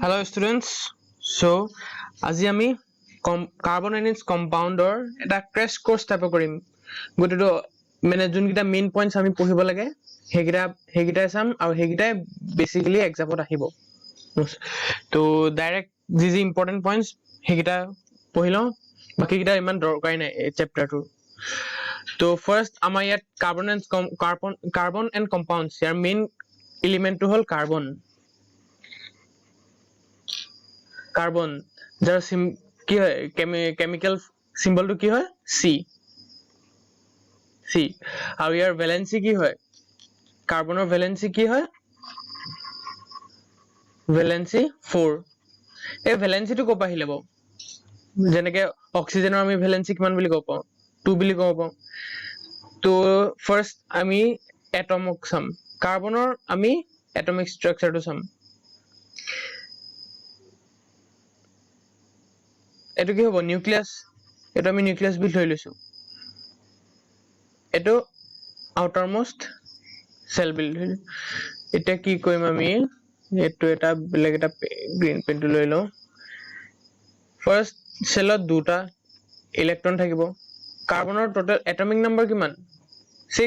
Hello students. So আজি আমি carbon আয়নিজ কম্পাউণ্ডৰ এটা ক্ৰেশ কোৰ্স টাইপ কৰিম গতিটো মানে যোনকিটা মেইন পইণ্টছ আমি পঢ়িব লাগে হেগিটা চাম আৰু হেগিটাই বেসিক্যালি এক্সামত আহিব তো ডাইৰেক্ট যি ইম্পৰ্টেন্ট পইণ্টছ হেগিটা পঢ়ি লওঁ বাকি কিটা ইমান দৰকাৰি নাই এই চেপ্টাৰটো তো ফাৰ্স্ট আমাৰ ইয়াত কাৰ্বন এণ্ড কম্পাউণ্ডছ ইয়াৰ মেইন এলিমেন্টটো হ'ল কাৰ্বন যাৰ কি হয় কেমিক্যাল সিম্বলটো কি হয় সি আৰু ইয়াৰ ভ্যালেন্সি কি হয় কাৰ্বনৰ ভ্যালেন্সি কি হয় ভ্যালেন্সি 4 এই ভ্যালেন্সিটো ক'ৰ পৰা আহিলে বাৰু যেনেকে অক্সিজেনৰ আমি ভ্যালেন্সি কিমান বুলি ক'ব পাওঁ 2 বুলি ক'ব পাওঁ তো ফাৰ্স্ট আমি এটমক চাম কাৰ্বনৰ আমি এটমিক স্ট্ৰাকচাৰটো চাম এটো কি হ'ব নিউক্লিয়াস এটো আমি নিউক্লিয়াস বুলি ধৰি লৈছো এটো আউটাৰমোস্ট সেল বুলি ধৰি এটা কি কৰিম আমি এটো এটা বেলেগ এটা গ্ৰীন পেনটো লৈ লওঁ ফাৰ্স্ট সেলত দুটা ইলেক্ট্ৰন থাকিব কাৰ্বনৰ টোটাল এটমিক নম্বৰ কিমান 6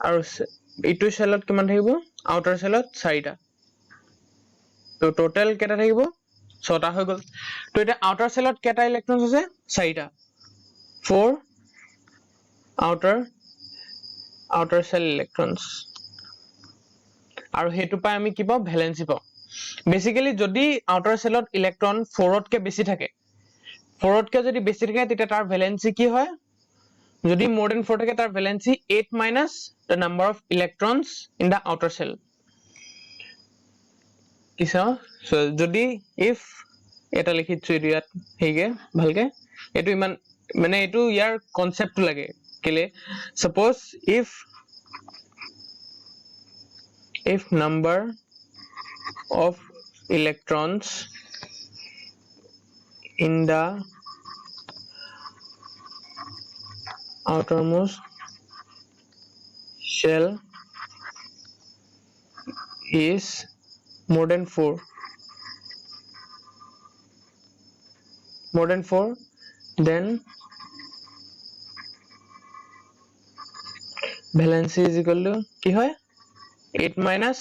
আৰু ইটো সেলত কিমান থাকিব আউটাৰ সেলত 4টা তো টোটাল কেটা থাকিব 6টা হৈ গল তো এটা আউটাৰ সেলত কেটা ইলেক্ট্ৰন আছে 4টা 4 outer cell electrons আৰু হেতু পাই আমি কি পাও ভ্যালেন্সি পাও বেসিক্যালি যদি আউটাৰ সেলত ইলেক্ট্ৰন 4 তকে বেছি থাকে 4 তকে যদি বেছি থাকে তেতিয়া তাৰ ভ্যালেন্সি কি হয় যদি more than 4 থাকে তাৰ valency 8 minus the number of electrons in the outer cell কিসা সো যদি if এটা লিখিছো ইয়াত হেগে ভালকে এটো ইমান মানে এটো ইয়াৰ কনসেপ্ট লাগে কেলে suppose if number of electrons in the outermost shell is more than 4 then valency is equal to কি হয় 8 minus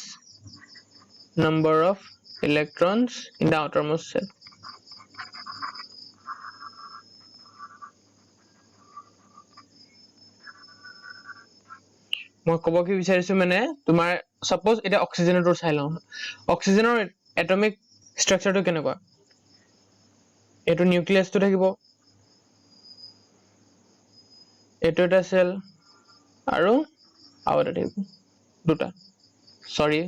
number of electrons in the outermost shell মই কব কি বিচাৰিছো মানে তোমাৰ সাপোজ এটা অক্সিজেনটো চাই লওঁ অক্সিজেনৰ এটমিক স্ট্ৰাকচাৰটো কেনেকুৱা এটো নিউক্লিয়াসটো থাকিব এটো এটা সেল আৰু এটা থাকিব দুটা সৰি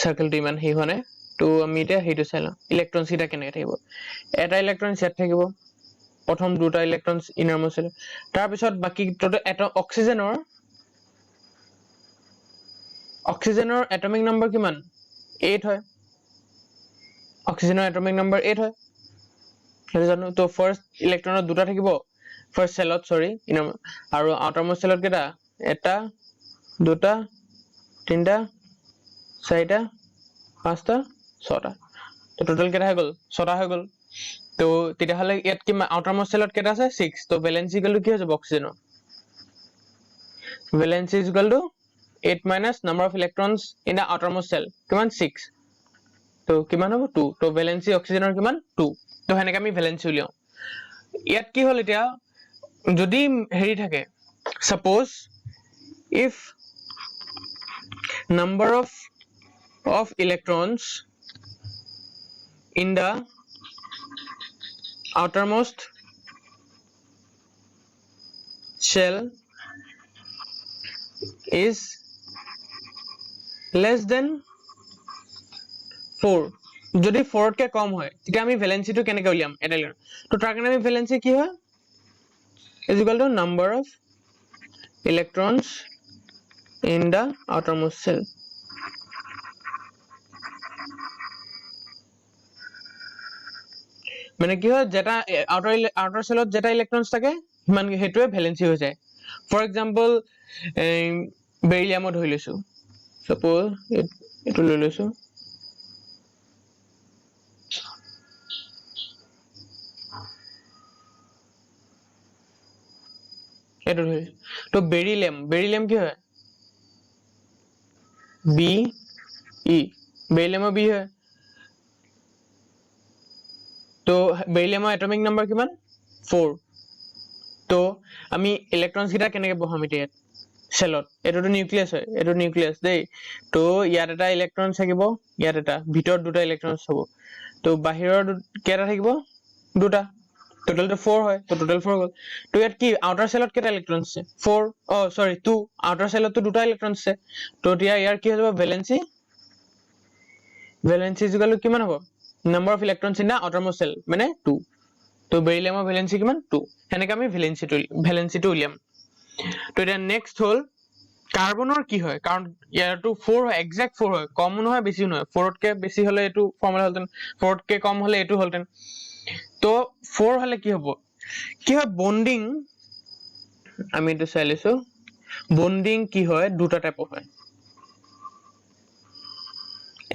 সাৰ্কেলটো ইমান হে হোৱা নাই তো আমি এটা হেটো চাই লওঁ ইলেক্ট্ৰন সিটা কেনেকৈ থাকিব এটা ইলেক্ট্ৰন সেট থাকিব প্ৰথম দুটা ইলেক্ট্ৰনছ ইনাৰমোস্ট সেল তাৰ পিছত বাকি এটা অক্সিজেনৰ এটমিক নম্বৰ কিমান 8 হয় অক্সিজেনৰ এটমিক নম্বৰ 8 হয় হেতু জানো তো ফাৰ্স্ট ইলেক্ট্ৰনৰ দুটা থাকিব ফাৰ্স্ট সেলত সৰি আৰু আউটাৰমোস্ট সেলত কেটা এটা দুটা তিনটা চাৰিটা পাঁচটা ছটা তো টোটাল কেটা হৈ গল 6টা হৈ গল তো তেতিয়া হলে ইয়াত কি আউটাৰমোস্ট সেলত কেটা আছে 6 তো ভ্যালেন্সি ইকুয়াল টু কি হৈ যাব অক্সিজেনৰ valency is equal to 8 minus number of electrons in the outermost cell কিমান 6 তো কিমান হ'ব 2 তো ভ্যালেন্সি অক্সিজেনৰ কিমান 2 তো হেনেকে আমি ভ্যালেন্সি উলিয়াও ইয়াত কি হল এতিয়া যদি হেৰি থাকে suppose if number of electrons in the outermost shell is less than 4 যদি 4 তকে কম হয় তেতিয়া আমি ভ্যালেন্সিটো কেনেকৈ উলিয়াম এটা তো তাৰ কাৰণে আমি ভ্যালেন্সি কি হয় is equal to number of electrons in the outermost shell মানে কি হয় যেটা আউটাৰ সেলত যেটা ইলেক্ট্ৰনছ থাকে হিমান হেতুৱে ভ্যালেন্সি হৈ যায় ফৰ এক্সাম্পল বেৰিলিয়াম ধৰি লৈছো সাপোজ এটো লৈ লৈছো এইটো ধৰি তো বেৰিলিয়াম কি হয় বি ই বেৰিলিয়ামৰ বি হয় তো বেৰিলিয়ামৰ এটমিক নাম্বাৰ কিমান 4 তো আমি ইলেক্ট্ৰনছ গিটা কেনেকৈ বহাম এতিয়া সেলত এটোটো নিউক্লিয়াছ হয় এটো নিউক্লিয়াছ দেই তো ইয়াত এটা ইলেক্ট্ৰন থাকিব ইয়াত এটা ভিতৰত দুটা ইলেক্ট্ৰনছ হ'ব তো বাহিৰৰ কেটা থাকিব দুটা টোটাল তো 4 হয় তো টোটাল 4 গল তো ইয়াত কি আউটাৰ সেলত কেটা ইলেক্ট্ৰনছ আছে 4 সৰি 2 আউটাৰ সেলত তো দুটা ইলেক্ট্ৰনছ আছে তো এতিয়া ইয়াৰ কি হ'ব ভ্যালেন্সি ইকুয়াল টু কিমান হ'ব number of electrons in the outermost shell মানে 2 তো বেৰিলিয়ামৰ ভ্যালেন্সি কিমান 2 হেনেকে আমি ভ্যালেন্সিটো উলিয়াম তো এটা নেক্সট হল কাৰ্বনৰ কি হয় কাৰণ ইয়াৰটো 4 হয় এক্সাক্ট 4 হয় কম নহয় বেছি নহয় 4 তকে বেছি হলে এটো ফৰ্মুলা হলতেন 4 তকে কম হলে এটো হলতেন তো 4 হলে কি হ'ব কি হয় বন্ডিং আমি এটো চাই লৈছো বন্ডিং কি হয় দুটা টাইপৰ হয়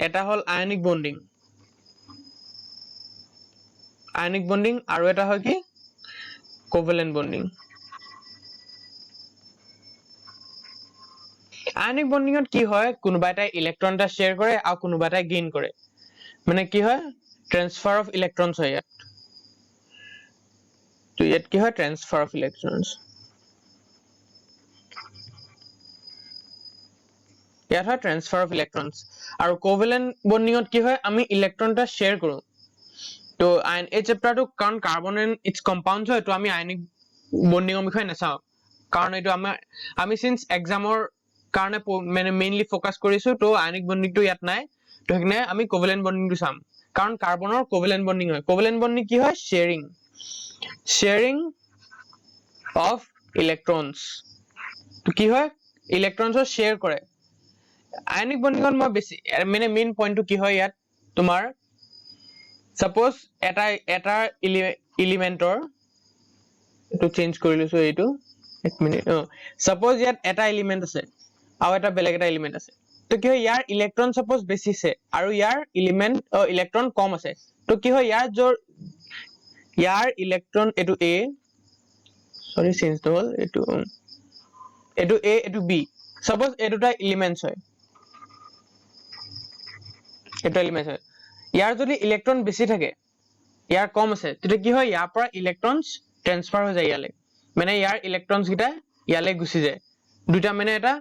এটা হল আয়নিক বন্ডিং আৰু এটা হয় কি কোভেলেন্ট বন্ডিং আয়নিক বন্ডিংত কি হয় কোনোবা এটা ইলেক্ট্ৰন এটা শেয়াৰ কৰে আৰু কোনোবা এটা গেইন কৰে মানে কি হয় ট্ৰান্সফাৰ অফ ইলেক্ট্ৰনছ হয় ইয়াত তো ইয়াত কি হয় ট্ৰান্সফাৰ অফ ইলেক্ট্ৰনছ ইয়াত হয় ট্ৰান্সফাৰ অফ ইলেক্ট্ৰনছ আৰু কোভেলেন্ট বন্ডিংত কি হয় আমি ইলেক্ট্ৰন এটা শেয়াৰ কৰো তো এই চেপ্টাৰটো কাৰণ কাৰ্বন এন্ড ইটস কম্পাউণ্ডছ হয় তো আমি আয়নিক বন্ডিংৰ বিষয়ে নাচাও কাৰণ এইটো আমি সিন্স এক্সামৰ কাৰণে মানে মেইনলি ফোকাস কৰিছো তো আয়নিক বন্ডিংটো ইয়াত নাই তো হেকনে আমি কোভেলেন্ট বন্ডিংটো চাম কাৰণ কাৰ্বনৰ কোভেলেন্ট বন্ডিং হয় কোভেলেন্ট বন্ডিং কি হয় শেয়াৰিং অফ ইলেক্ট্ৰনছ তো কি হয় ইলেক্ট্ৰনছৰ শেয়াৰ কৰে আয়নিক বন্ডিংত মই বেছি মানে মেইন পইণ্টটো কি হয় ইয়াত তোমাৰ সাপোজ এটা এলিমেন্টৰ এটো চেঞ্জ কৰি লৈছো এইটো এক মিনিট সাপোজ ইয়াত এটা এলিমেন্ট আছে আৰু এটা বেলেগ এটা এলিমেন্ট আছে তো কি হয় ইয়াৰ ইলেক্ট্ৰন সাপোজ বেছি আছে আৰু ইয়াৰ ইলেক্ট্ৰন কম আছে তো কি হয় ইয়াৰ ইলেক্ট্ৰন এটো এ সৰি চেঞ্জ হ'ল এটো এ এটো বি সাপোজ এই দুটা এলিমেন্টস হয় এটা এলিমেন্ট হয় ইয়াৰ যদি ইলেক্ট্ৰন বেছি থাকে ইয়াৰ কম আছে তেতিয়া কি হয় ইয়াৰ পৰা ইলেক্ট্ৰনছ ট্ৰান্সফাৰ হৈ যায় ইয়ালে মানে ইয়াৰ ইলেক্ট্ৰনছ গিটা ইয়ালে গুচি যায় দুটা মানে এটা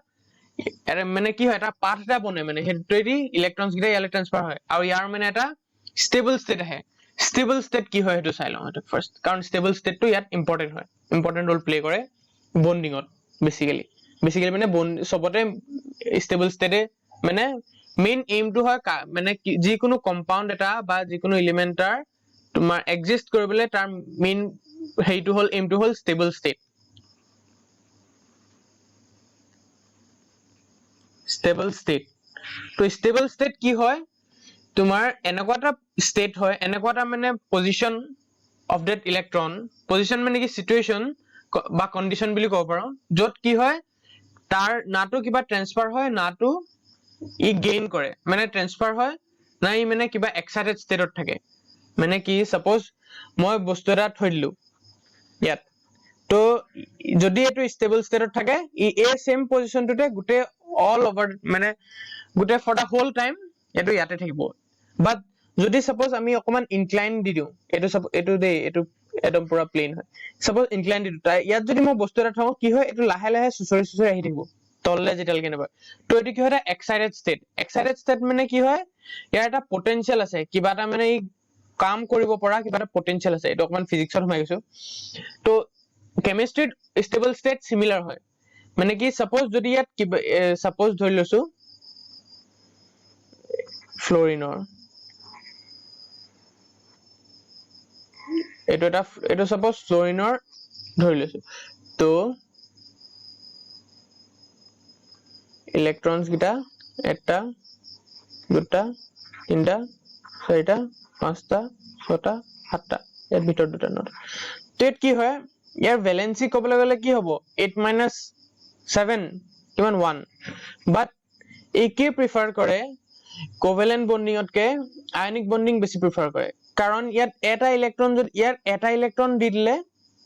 মানে কি হয় এটা পাথ এটা বনে মানে হেতৰি ইলেক্ট্ৰনছ গিটা ইয়ালে ট্ৰান্সফাৰ হয় আৰু ইয়াৰ মানে এটা ষ্টেবল ষ্টেট আহে ষ্টেবল ষ্টেট কি হয় হেতু চাই লওঁ হেতু ফাৰ্স্ট কাৰণ ষ্টেবল ষ্টেটটো ইয়াত ইম্পৰ্টেন্ট ৰোল প্লে কৰে বন্ডিংত বেসিক্যালি মানে সবতে ষ্টেবল ষ্টেটে মানে মেইন এইমটো হয় মানে যিকোনো কম্পাউন্ড এটা বা যিকোনো এলিমেন্ট তাৰ তোমাৰ এক্সিষ্ট কৰিবলৈ তাৰ মেইন হেইটো হল এইমটো হল ষ্টেবল ষ্টেট তো ষ্টেবল ষ্টেট কি হয় তোমাৰ এনেকুৱা এটা ষ্টেট হয় এনেকুৱা এটা মানে position of that electron position মানে কি সিচুৱেশন বা কন্ডিশন বুলি ক'ব পাৰো যত কি হয় তাৰ নাটো কিবা ট্ৰান্সফাৰ হয় নাটো ই গেইন কৰে মানে ট্ৰান্সফাৰ হয় না ই মানে কিবা এক্সাইটেড ষ্টেটত থাকে মানে কি সাপোজ মই বস্তু এটা থৈ দিলো ইয়াত তো যদি এটো ষ্টেবল ষ্টেটত থাকে ই এই সেম পজিশনটোতে গুটে অল ওভাৰ মানে গুটে ফৰ দা হোল টাইম এটো ইয়াতে থাকিব বাট যদি সাপোজ আমি অকমান ইনক্লাইন দি দিও এটো দেই এটো একদম পুৰা প্লেন হয় সাপোজ ইনক্লাইন দি দিও ইয়াত যদি মই বস্তু এটা থওঁ কি হয় এটো লাহে লাহে সুচৰি আহি থাকিব তললে যেটালকে নেবা তো এটো কি হয় এক্সাইটেড ষ্টেট মানে কি হয় ইয়াৰ এটা পটেনশিয়াল আছে কিবা এটা মানে ই কাম কৰিব পৰা কিবা এটা পটেনশিয়াল আছে এটো অকমান ফিজিক্সত সোমাই গৈছো তো কেমিষ্ট্ৰিত ষ্টেবল ষ্টেট সিমিলাৰ হয় মানে কি সাপোজ যদি ইয়াত সাপোজ ধৰি লৈছো ফ্লোৰিনৰ এটো সাপোজ ফ্লোৰিনৰ ধৰি লৈছো তো ইলেক্ট্ৰনছ গিটা এটা দুটা তিনটা চাৰিটা পাঁচটা ছটা সাতটা ইয়াৰ ভিতৰত দুটা নটা তেত কি হয় ইয়াৰ ভ্যালেন্সি কবলৈ গলে কি হ'ব 8 - 7 কিমান 1 বাট এই কি প্ৰিফাৰ কৰে কোভেলেন্ট বন্ডিংতকে আয়নিক বন্ডিং বেছি প্ৰিফাৰ কৰে কাৰণ ইয়াত এটা ইলেক্ট্ৰন যদি ইয়াত এটা ইলেক্ট্ৰন দি দিলে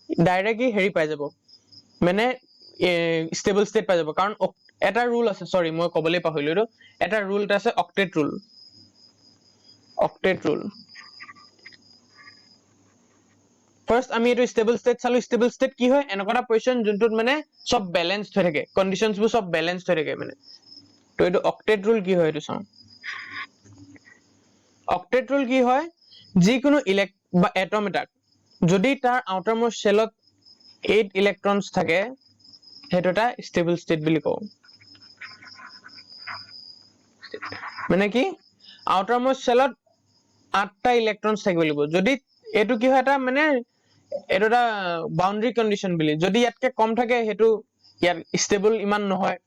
ডাইৰেক্টলি হেৰি পাই যাব মানে ষ্টেবল ষ্টেট পাই যাব কাৰণ এটা ৰুল আছে সৰি মই কবলৈ পাহৰিলো এটো এটা ৰুল আছে অক্টেট ৰুল ফাৰ্স্ট আমি এটো ষ্টেবল ষ্টেট চালো ষ্টেবল ষ্টেট কি হয় এনেকুৱা এটা পজিশন যোনটোত মানে সব ব্যালেন্সড হৈ থাকে কন্ডিশনছ বোৰ সব ব্যালেন্সড হৈ থাকে মানে তো এটো অক্টেট ৰুল কি হয় এটো চাও অক্টেট ৰুল কি হয় যিকোনো বা এটম এটাক যদি তাৰ আউটাৰমোস্ট শেলত 8 ইলেক্ট্ৰনছ থাকে হেটো এটা ষ্টেবল ষ্টেট বুলি কও মানে কি আউটাৰমোস্ট শেলত 8টা ইলেক্ট্ৰনছ থাকিব লাগিব যদি এটো কি হয় এটা মানে এটো এটা বাউন্ডাৰী কন্ডিশন বুলি যদি ইয়াতকে কম থাকে হেটো ইয়াৰ ষ্টেবল ইমান নহয়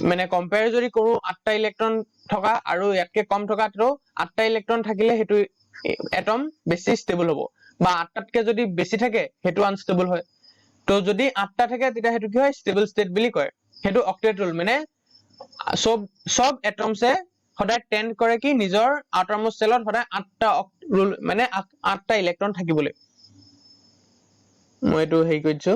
মানে কম্পেয়াৰ যদি কৰো 8টা ইলেক্ট্ৰন থকা আৰু ইয়াতকে কম থকা তো 8টা ইলেক্ট্ৰন থাকিলে হেতু এটম বেছি ষ্টেবল হ'ব বা 8টাতকে যদি বেছি থাকে হেতু আনষ্টেবল হয় তো যদি 8টা থাকে তেতিয়া হেতু কি হয় ষ্টেবল ষ্টেট বুলি কয় হেতু অক্টেট ৰুল মানে সব এটমছে সদায় টেন্ড কৰে কি নিজৰ আউটাৰমোস্ট শেলত সদায় 8টা ৰুল মানে 8টা ইলেক্ট্ৰন থাকিবলৈ মই এটো হেই কৈছো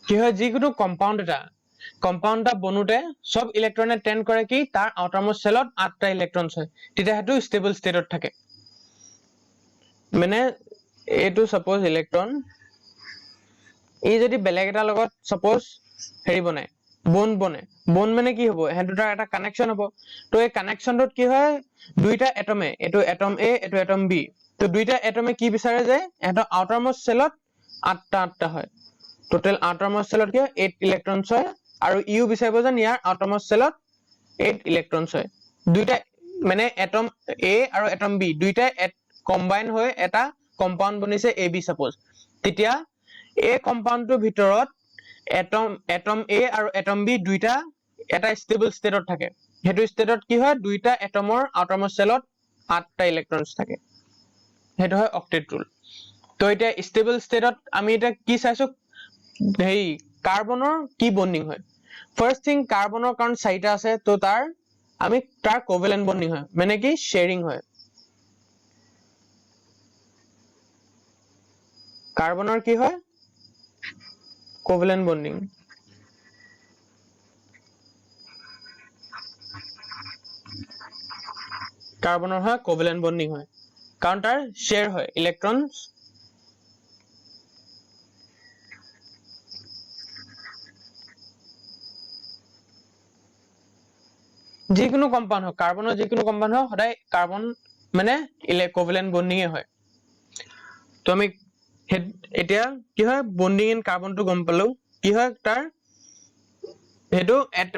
কি হয় যিকোনো কম্পাউন্ড এটা বনুতে সব ইলেক্ট্ৰনে টেন্ড কৰে কি তাৰ আউটাৰমোস্ট শেলত 8টা ইলেক্ট্ৰনছ হয় তেতিয়া হেতু ষ্টেবল ষ্টেটত থাকে মানে এটো সাপোজ ইলেক্ট্ৰন এই যদি বেলেগ এটা লগত সাপোজ হেৰি বনায় বন মানে কি হ'ব হেতু তাৰ এটা কানেকশন হ'ব তো এই কানেকশনটোত কি হয় দুইটা এটমে এটো এটম A এটো এটম B তো দুইটা এটমে কি বিচাৰে যে এটা আউটাৰমোস্ট শেলত 8টা হয় টোটাল আউটাৰমোস্ট শেলত কি 8 ইলেক্ট্ৰনছ হয় আৰু ইউ বিচাৰিব যে ইয়াৰ আউটাৰমোস্ট শেলত 8 ইলেক্ট্ৰনছ হয় দুইটা মানে এটম A আৰু এটম B দুইটা কম্বাইন হৈ এটা কম্পাউন্ড বনিছে AB সাপোজ তেতিয়া এই কম্পাউন্ডটোৰ ভিতৰত এটম A আৰু এটম B দুইটা এটা ষ্টেবল ষ্টেটত থাকে হেতু ষ্টেটত কি হয় দুইটা এটমৰ আউটাৰমোস্ট শেলত 8টা ইলেক্ট্ৰনছ থাকে হেতু হয় অক্টেট ৰুল তো এটা ষ্টেবল ষ্টেটত আমি এটা কি চাইছো হেই কাৰ্বনৰ কি বন্ডিং হয় ফাৰ্স্ট থিং কাৰ্বনৰ কাৰণ 4টা আছে তো আমি তাৰ কোভেলেন্ট বন্ডিং হয় মানে কি শেয়াৰিং হয় কাৰ্বনৰ কি হয় কোভেলেন্ট বন্ডিং কাৰ্বনৰ হয় কোভেলেন্ট বন্ডিং হয় কাৰণ তাৰ শেয়াৰ হয় ইলেক্ট্ৰনছ যিকোনো কম্পাউন্ড হয় কাৰ্বনৰ যিকোনো কম্পাউন্ড হয় সদায় কাৰ্বন মানে কোভেলেন্ট বন্ডিং হয় তো আমি এতিয়া কি হয় বন্ডিং ইন কাৰ্বনটো গম পালো কি হয় তাৰ হেতু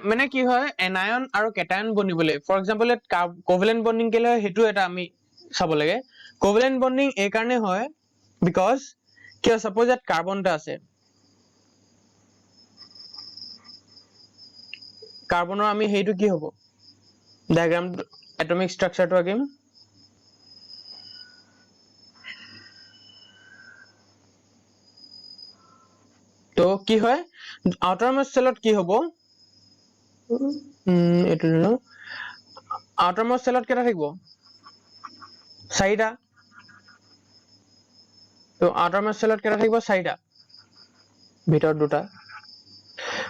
মানে কি হয় এনায়ন আৰু কেটায়ন বনিবলৈ ফৰ এক্সাম্পল কোভেলেন্ট বন্ডিং কেলে হয় হেতু এটা আমি চাব লাগে কোভেলেন্ট বন্ডিং এই কাৰণে হয় বিকজ কি সাপোজ ইয়াত কাৰ্বন এটা আছে কাৰ্বনৰ আমি হেইটো কি হ'ব ডায়াগ্ৰাম এটমিক স্ট্ৰাকচাৰটো আঁকিম তো কি হয় আউটাৰমোস্ট শেলত কি হ'ব এটো ন আউটাৰমোস্ট শেলত কেটা থাকিব 4টা তো আউটাৰমোস্ট শেলত কেটা থাকিব 4টা ভিতৰত দুটা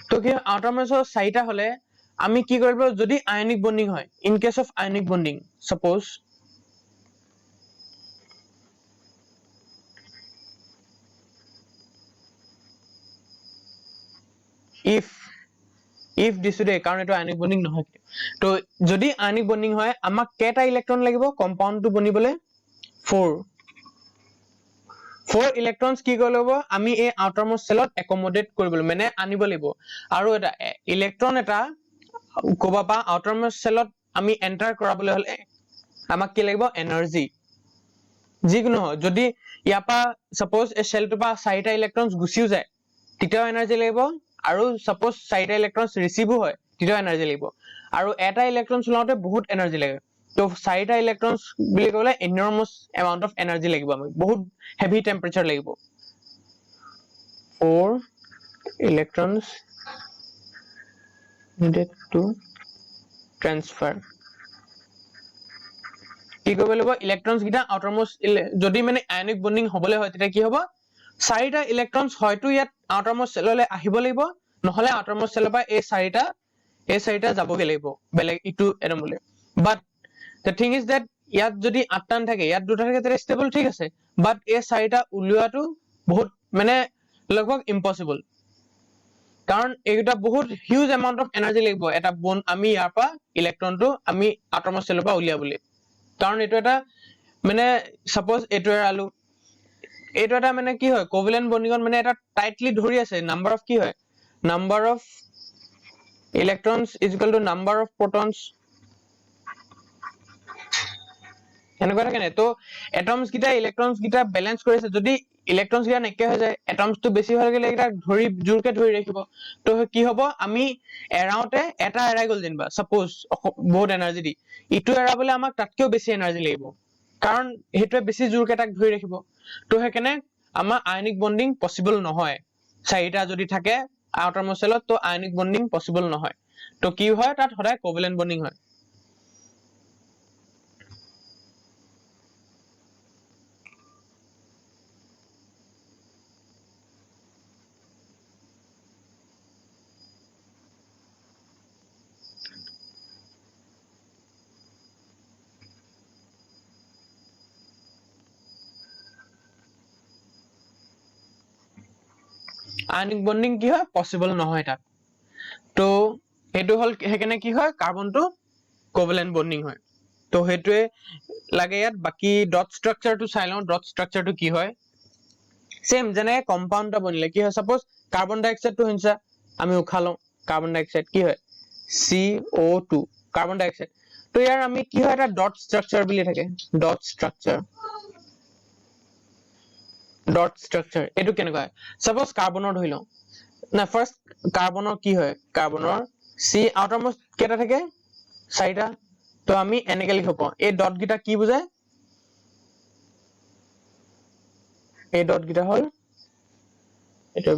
তো কি আউটাৰমোস্ট 4টা হলে আমি কি কৰিব যদি আয়নিক বন্ডিং হয় in case of ionic bonding suppose if দিছো দে কাৰণ এটো আয়নিক বন্ডিং নহয় তো যদি আয়নিক বন্ডিং হয় আমাক কেটা ইলেক্ট্ৰন লাগিব কম্পাউন্ডটো বনিবলৈ 4 4 ইলেক্ট্ৰনছ কি কৰিব লাগিব আমি এই আউটাৰমোষ্ট সেলত একমোডেট কৰিব লাগিব মানে আনিব লাগিব আৰু এটা ইলেক্ট্ৰন এটা কোবা পা আউটাৰমোষ্ট সেলত আমি এন্টাৰ কৰাবলৈ হলে আমাক কি লাগিব এনাৰ্জি যিকোনো যদি ইয়াৰ পৰা সাপোজ এই সেলটো পা 4টা ইলেক্ট্ৰনছ গুচিও যায় তেতিয়াও এনাৰ্জি লাগিব আৰু সাপোজ 4টা ইলেক্ট্ৰনছ ৰিসিভো হয় তেতিয়াও এনাৰ্জি লাগিব আৰু এটা ইলেক্ট্ৰনছ লওঁতে বহুত এনাৰ্জি লাগে তো 4টা ইলেক্ট্ৰনছ বুলি ক'লে enormous amount of energy লাগিব আমাক বহুত heavy temperature লাগিব 4 electrons needed to transfer কি কৰিব লাগিব ইলেক্ট্ৰনছ গিটা আউটাৰমোষ্ট যদি মানে আয়নিক বন্ডিং হ'বলৈ হয় তেতিয়া কি হ'ব 4টা ইলেক্ট্ৰনছ হয়তো ইয়াত আউটাৰমোষ্ট সেললৈ আহিব লাগিব নহলে আউটাৰমোষ্ট সেলৰ পৰা এই 4টা যাবগে লাগিব বেলেগ ইটো এটমলে বাট the thing is that ইয়াত যদি 8টা থাকে ইয়াত দুটা থাকে তেতিয়া ষ্টেবল ঠিক আছে বাট এই 4টা উলিওৱাটো বহুত মানে লগভগ ইম্পসিবল কাৰণ এইটা বহুত হিউজ এমাউন্ট অফ এনাৰ্জি লাগিব এটা বন আমি ইয়াৰ পৰা ইলেক্ট্ৰনটো আমি আটমোষ্ট সেলৰ পৰা উলিয়াবলৈ কাৰণ এইটো এটা মানে সাপোজ এইটো এৰালো এইটো এটা মানে কি হয় কোভেলেন্ট বন্ডিংত মানে এটা টাইটলি ধৰি আছে নাম্বাৰ অফ কি হয় number of electrons is equal to number of protons এনেকুৱা থাকে নে তো এটমছ গিটা ইলেক্ট্ৰনছ গিটা বেলেন্স কৰিছে যদি ইলেক্ট্ৰনছ গিটা নেকে হৈ যায় এটমছ টো বেছি হৈ গলে এটা ধৰি জোৰকে ধৰি ৰাখিব তো কি হ'ব আমি এৰাউতে এটা এৰাই গল যেনিবা সাপোজ বহুত এনাৰ্জি দি ইটো এৰাবলৈ আমাক তাতকেও বেছি এনাৰ্জি লাগিব কাৰণ হেতুৱে বেছি জোৰকে তাক ধৰি ৰাখিব তো হেকেনে আমাৰ আয়নিক বন্ডিং পসিবল নহয় 4টা যদি থাকে আউটাৰমোষ্ট সেলত তো আয়নিক বন্ডিং পসিবল নহয় তো কি হয় তাত সদায় কোভেলেন্ট বন্ডিং হয় আয়নিক বন্ডিং কি হয় পসিবল নহয় তাত তো এটো হল হেকেনে কি হয় কাৰ্বনটো কোভেলেন্ট বন্ডিং হয় তো হেতুৱে লাগে ইয়াত বাকি ডট স্ট্ৰাকচাৰটো চাই লওঁ ডট স্ট্ৰাকচাৰটো কি হয় সেম যেনে কম্পাউন্ড এটা বনিলে কি হয় সাপোজ কাৰ্বন ডাই অক্সাইডটো হিংসা আমি উখা লওঁ কাৰ্বন ডাই অক্সাইড কি হয় CO2 কাৰ্বন ডাই অক্সাইড তো ইয়াৰ আমি কি হয় এটা ডট স্ট্ৰাকচাৰ বুলি থাকে ডট স্ট্ৰাকচাৰ এটো কেনেকুৱা সাপোজ কাৰ্বনৰ ধৰি লওঁ না ফাৰ্স্ট কাৰ্বনৰ কি হয় কাৰ্বনৰ C আউটাৰমোষ্ট কেটা থাকে 4টা তো আমি এনেকে লিখিব পাওঁ এই ডট গিটা কি বুজায় এই ডট গিটা হল এটা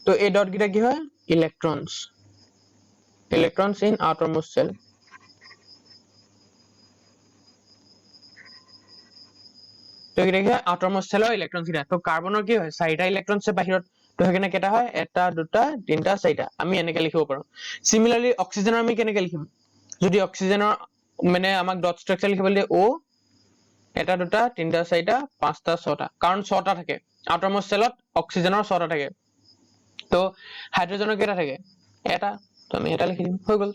তো এই ডট গিটা কি হয় ইলেক্ট্ৰনছ ইন outermost cell তো এটা কি outermost cell ইলেক্ট্ৰনছ গিটা তো কাৰ্বনৰ কি হয় 4টা ইলেক্ট্ৰনছ বাহিৰত তো হেকেনে কেটা হয় এটা দুটা তিনটা চাৰিটা আমি এনেকে লিখিব পাৰো সিমিলাৰলি অক্সিজেনৰ আমি কেনেকে লিখিম যদি অক্সিজেনৰ মানে আমাক ডট স্ট্ৰাকচাৰ লিখিবলৈ দিয়ে O এটা দুটা তিনটা চাৰিটা পাঁচটা ছটা কাৰণ 6টা থাকে আউটাৰমোষ্ট সেলত অক্সিজেনৰ 6টা থাকে তো হাইড্ৰোজেনৰ কেটা থাকে এটা তো আমি এটা লিখি দিম হৈ গল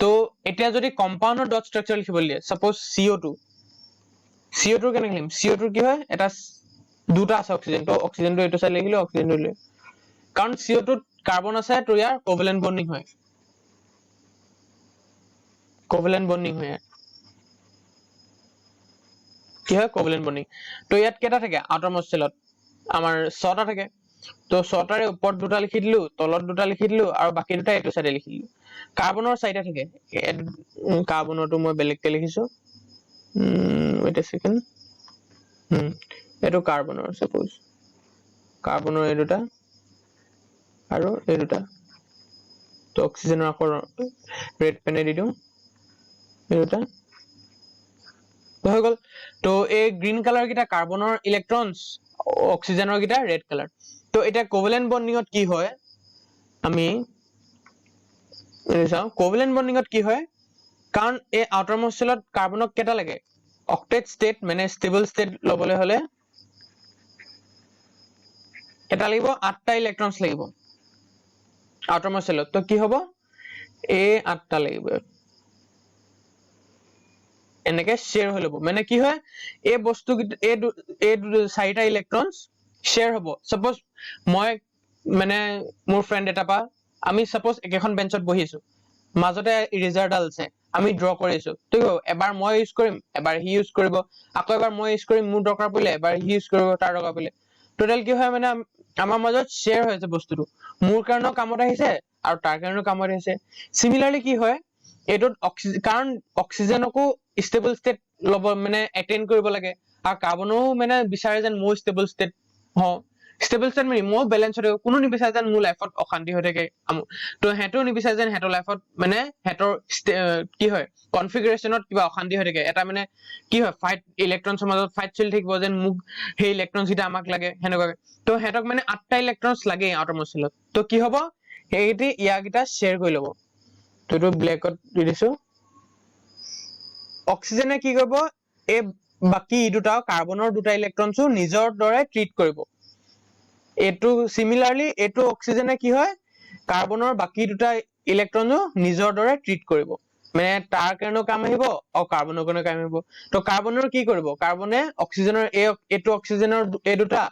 তো এতিয়া যদি কম্পাউণ্ডৰ ডট স্ট্ৰাকচাৰ লিখিবলৈ দিয়ে সাপোজ CO2 কেনেকে লিখিম CO2 কি হয় এটা দুটা আছে অক্সিজেনটো এইটো চাই লিখিলো অক্সিজেনটো লৈ কাৰণ CO2 ত কাৰ্বন আছে তো ইয়াৰ কোভেলেন্ট বন্ডিং হয় কি হয় কোভেলেন্ট বন্ডিং তো ইয়াত কেটা থাকে আউটাৰমোষ্ট সেলত আমাৰ 6টা থাকে তো 6টাৰে ওপৰত দুটা লিখি দিলো তলত দুটা লিখি দিলো আৰু বাকি দুটা এইটো সাইডে লিখি দিলো কাৰ্বনৰ 4টা থাকে কাৰ্বনৰটো মই বেলেগকে লিখিছো wait a second এটো কাৰ্বনৰ সাপোজ কাৰ্বনৰ এই দুটা আৰু এই দুটা তো অক্সিজেনৰ আকৌ ৰেড পেনে দি দিওঁ এই দুটা হৈ গল তো এই গ্ৰীন কালাৰ গিটা কাৰ্বনৰ ইলেক্ট্ৰনছ অক্সিজেনৰ গিটা ৰেড কালাৰ তো এটা কোভেলেন্ট বন্ডিংত কি হয় আমি চাও কোভেলেন্ট বন্ডিংত কি হয় কাৰণ এই আউটাৰমোষ্ট সেলত কাৰ্বনক কেটা লাগে অক্টেট ষ্টেট মানে ষ্টেবল ষ্টেট লবলৈ হলে এটা লাগিব 8টা ইলেক্ট্ৰনছ লাগিব আউটাৰমোষ্ট সেলত তো কি হ'ব এই 8টা লাগিব এনেকে শ্বেয়াৰ হৈ ল'ব মানে কি হয় এই বস্তু এই চাৰিটা ইলেক্ট্ৰনছ শ্বেয়াৰ হ'ব সাপোজ মই মানে মোৰ ফ্ৰেণ্ড এটা পা আমি সাপোজ একেখন বেঞ্চত বহিছো মাজতে ইৰেজাৰডাল আছে আমি ড্ৰ কৰিছো ঠিক আছে এবাৰ মই ইউজ কৰিম এবাৰ হি ইউজ কৰিব আকৌ এবাৰ মই ইউজ কৰিম মোৰ দৰকাৰ পৰিলে এবাৰ হি ইউজ কৰিব তাৰ দৰকাৰ পৰিলে টোটাল কি হয় মানে আমাৰ মাজত শ্বেয়াৰ হৈ আছে বস্তুটো মোৰ কাৰণেও কামত আহিছে আৰু তাৰ কাৰণেও কামত আহিছে সিমিলাৰলি কি হয় এটোত কাৰণ অক্সিজেনকো ষ্টেবল ষ্টেট লব মানে এটেইন কৰিব লাগে আৰু কাৰ্বনও মানে বিচাৰে যেন মোৰ ষ্টেবল ষ্টেট হ ষ্টেবল ষ্টেট মানে মোৰ বেলেন্স হৈ থাকে কোনো নিবিচাৰে যেন মোৰ লাইফত অশান্তি হৈ থাকে তো হেঁতেও নিবিচাৰে যেন হেঁতৰ লাইফত মানে হেঁতৰ কি হয় কনফিগাৰেশ্যনত কিবা অশান্তি হৈ থাকে এটা মানে কি হয় ফাইট ইলেক্ট্ৰনছৰ মাজত ফাইট চলি থাকিব যেন মোক সেই ইলেক্ট্ৰনছ কেইটা আমাক লাগে সেনেকুৱাকে তো হেঁতক মানে 8টা ইলেক্ট্ৰনছ লাগে আটমৰ চেলত তো কি হ'ব সেইকেইটা ইয়াৰকেইটা শ্বেয়াৰ কৰি ল'ব তো এইটো ব্লেকত দি দিছো অক্সিজেনে কি কৰিব এই বাকি দুটা কাৰ্বনৰ দুটা ইলেক্ট্ৰনছো নিজৰ দৰে ট্ৰিট কৰিব এটো সিমিলাৰলি এটো অক্সিজেনে কি হয় কাৰ্বনৰ বাকি দুটা ইলেক্ট্ৰনো নিজৰ দৰে ট্ৰিট কৰিব মানে তাৰ কাৰণেও কাম আহিব আৰু কাৰ্বনৰ কাৰণেও কাম আহিব তো কাৰ্বনৰ কি কৰিব কাৰ্বনে অক্সিজেনৰ এটো অক্সিজেনৰ এই দুটা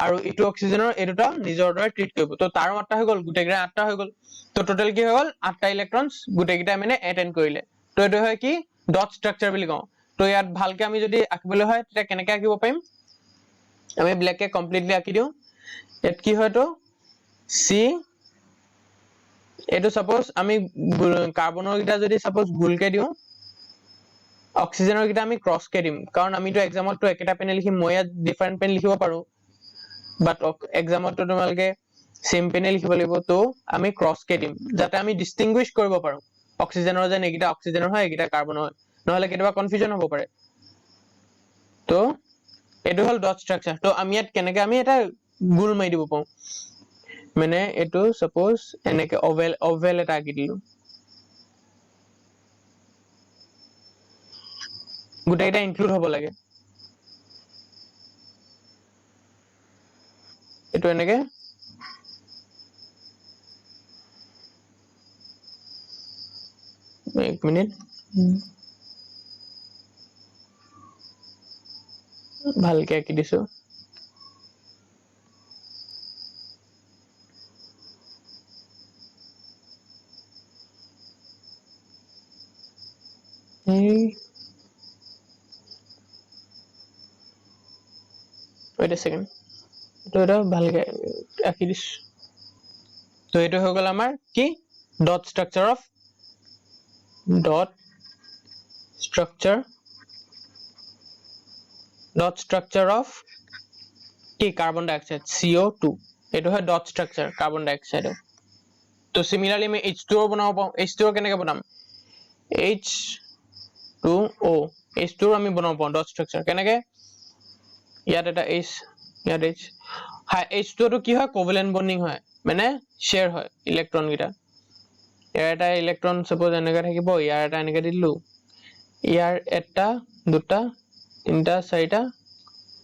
আৰু এটো অক্সিজেনৰ এই দুটা নিজৰ দৰে ট্ৰিট কৰিব তো তাৰো 8টা হৈ গল গুটেইকেইটা 8টা হৈ গল তো টোটাল কি হৈ গল 8টা ইলেক্ট্ৰনছ গুটেইকেইটা মানে এটেইন কৰিলে তো এটো হয় কি ডট স্ট্ৰাকচাৰ বুলি কওঁ তো ইয়াত ভালকে আমি যদি আঁকিবলৈ হয় তেতিয়া কেনেকৈ আঁকিব পাৰিম আমি ব্লেককে কমপ্লিটলি আঁকি দিওঁ ইয়াত কি হয় তো সি এটো সাপোজ আমি কাৰ্বনৰ গিটা যদি সাপোজ ভুলকে দিও অক্সিজেনৰ গিটা আমি ক্ৰস কে দিম কাৰণ আমিটো এক্সামত তো একেটা পেনে লিখিম মই ইয়াত ডিফাৰেন্ট পেন লিখিব পাৰো বাট এক্সামত তো তোমালকে সেম পেনে লিখিব লাগিব তো আমি ক্ৰস কে দিম যাতে আমি ডিস্টিংগুইশ কৰিব পাৰো অক্সিজেনৰ যে নেগিটা অক্সিজেনৰ হয় এগিটা কাৰ্বনৰ হয় নহলে কেতিয়াবা কনফিউজন হ'ব পাৰে তো এটো হল ডট স্ট্ৰাকচাৰ তো আমি ইয়াত কেনেকৈ আমি এটা গোল মাৰি দিব পাৰো মানে এটো সাপোজ এনেকে ওভেল এটা আঁকি দিলো গোটেইটা ইনক্লুড হ'ব লাগে এটো এনেকে এক মিনিট ভালকে আঁকি দিছো wait a second তো এটা ভালকে আঁকি দিছো তো এটো হৈ গল আমাৰ কি ডট স্ট্ৰাকচাৰ অফ কি কার্বন ডাইঅক্সাইড CO2 এটো হয় ডট স্ট্রাকচার কার্বন ডাইঅক্সাইড তো সিমিলারলি আমি H2O বনাব পাও H2O কেনেকৈ বনাম H2O H2O আমি বনাব পাও ডট স্ট্রাকচার কেনেকৈ ইয়াত এটা H ইয়াত H হাই H2O তো কি হয় কোভ্যালেন্ট বন্ডিং হয় মানে শেয়ার হয় ইলেক্ট্রন গিটা ইয়াৰ এটা ইলেক্ট্ৰন সাপোজ এনেকৈ থাকিব ইয়াৰ এটা এনেকৈ দিলু ইয়াৰ এটা দুটা তিনটা চাৰিটা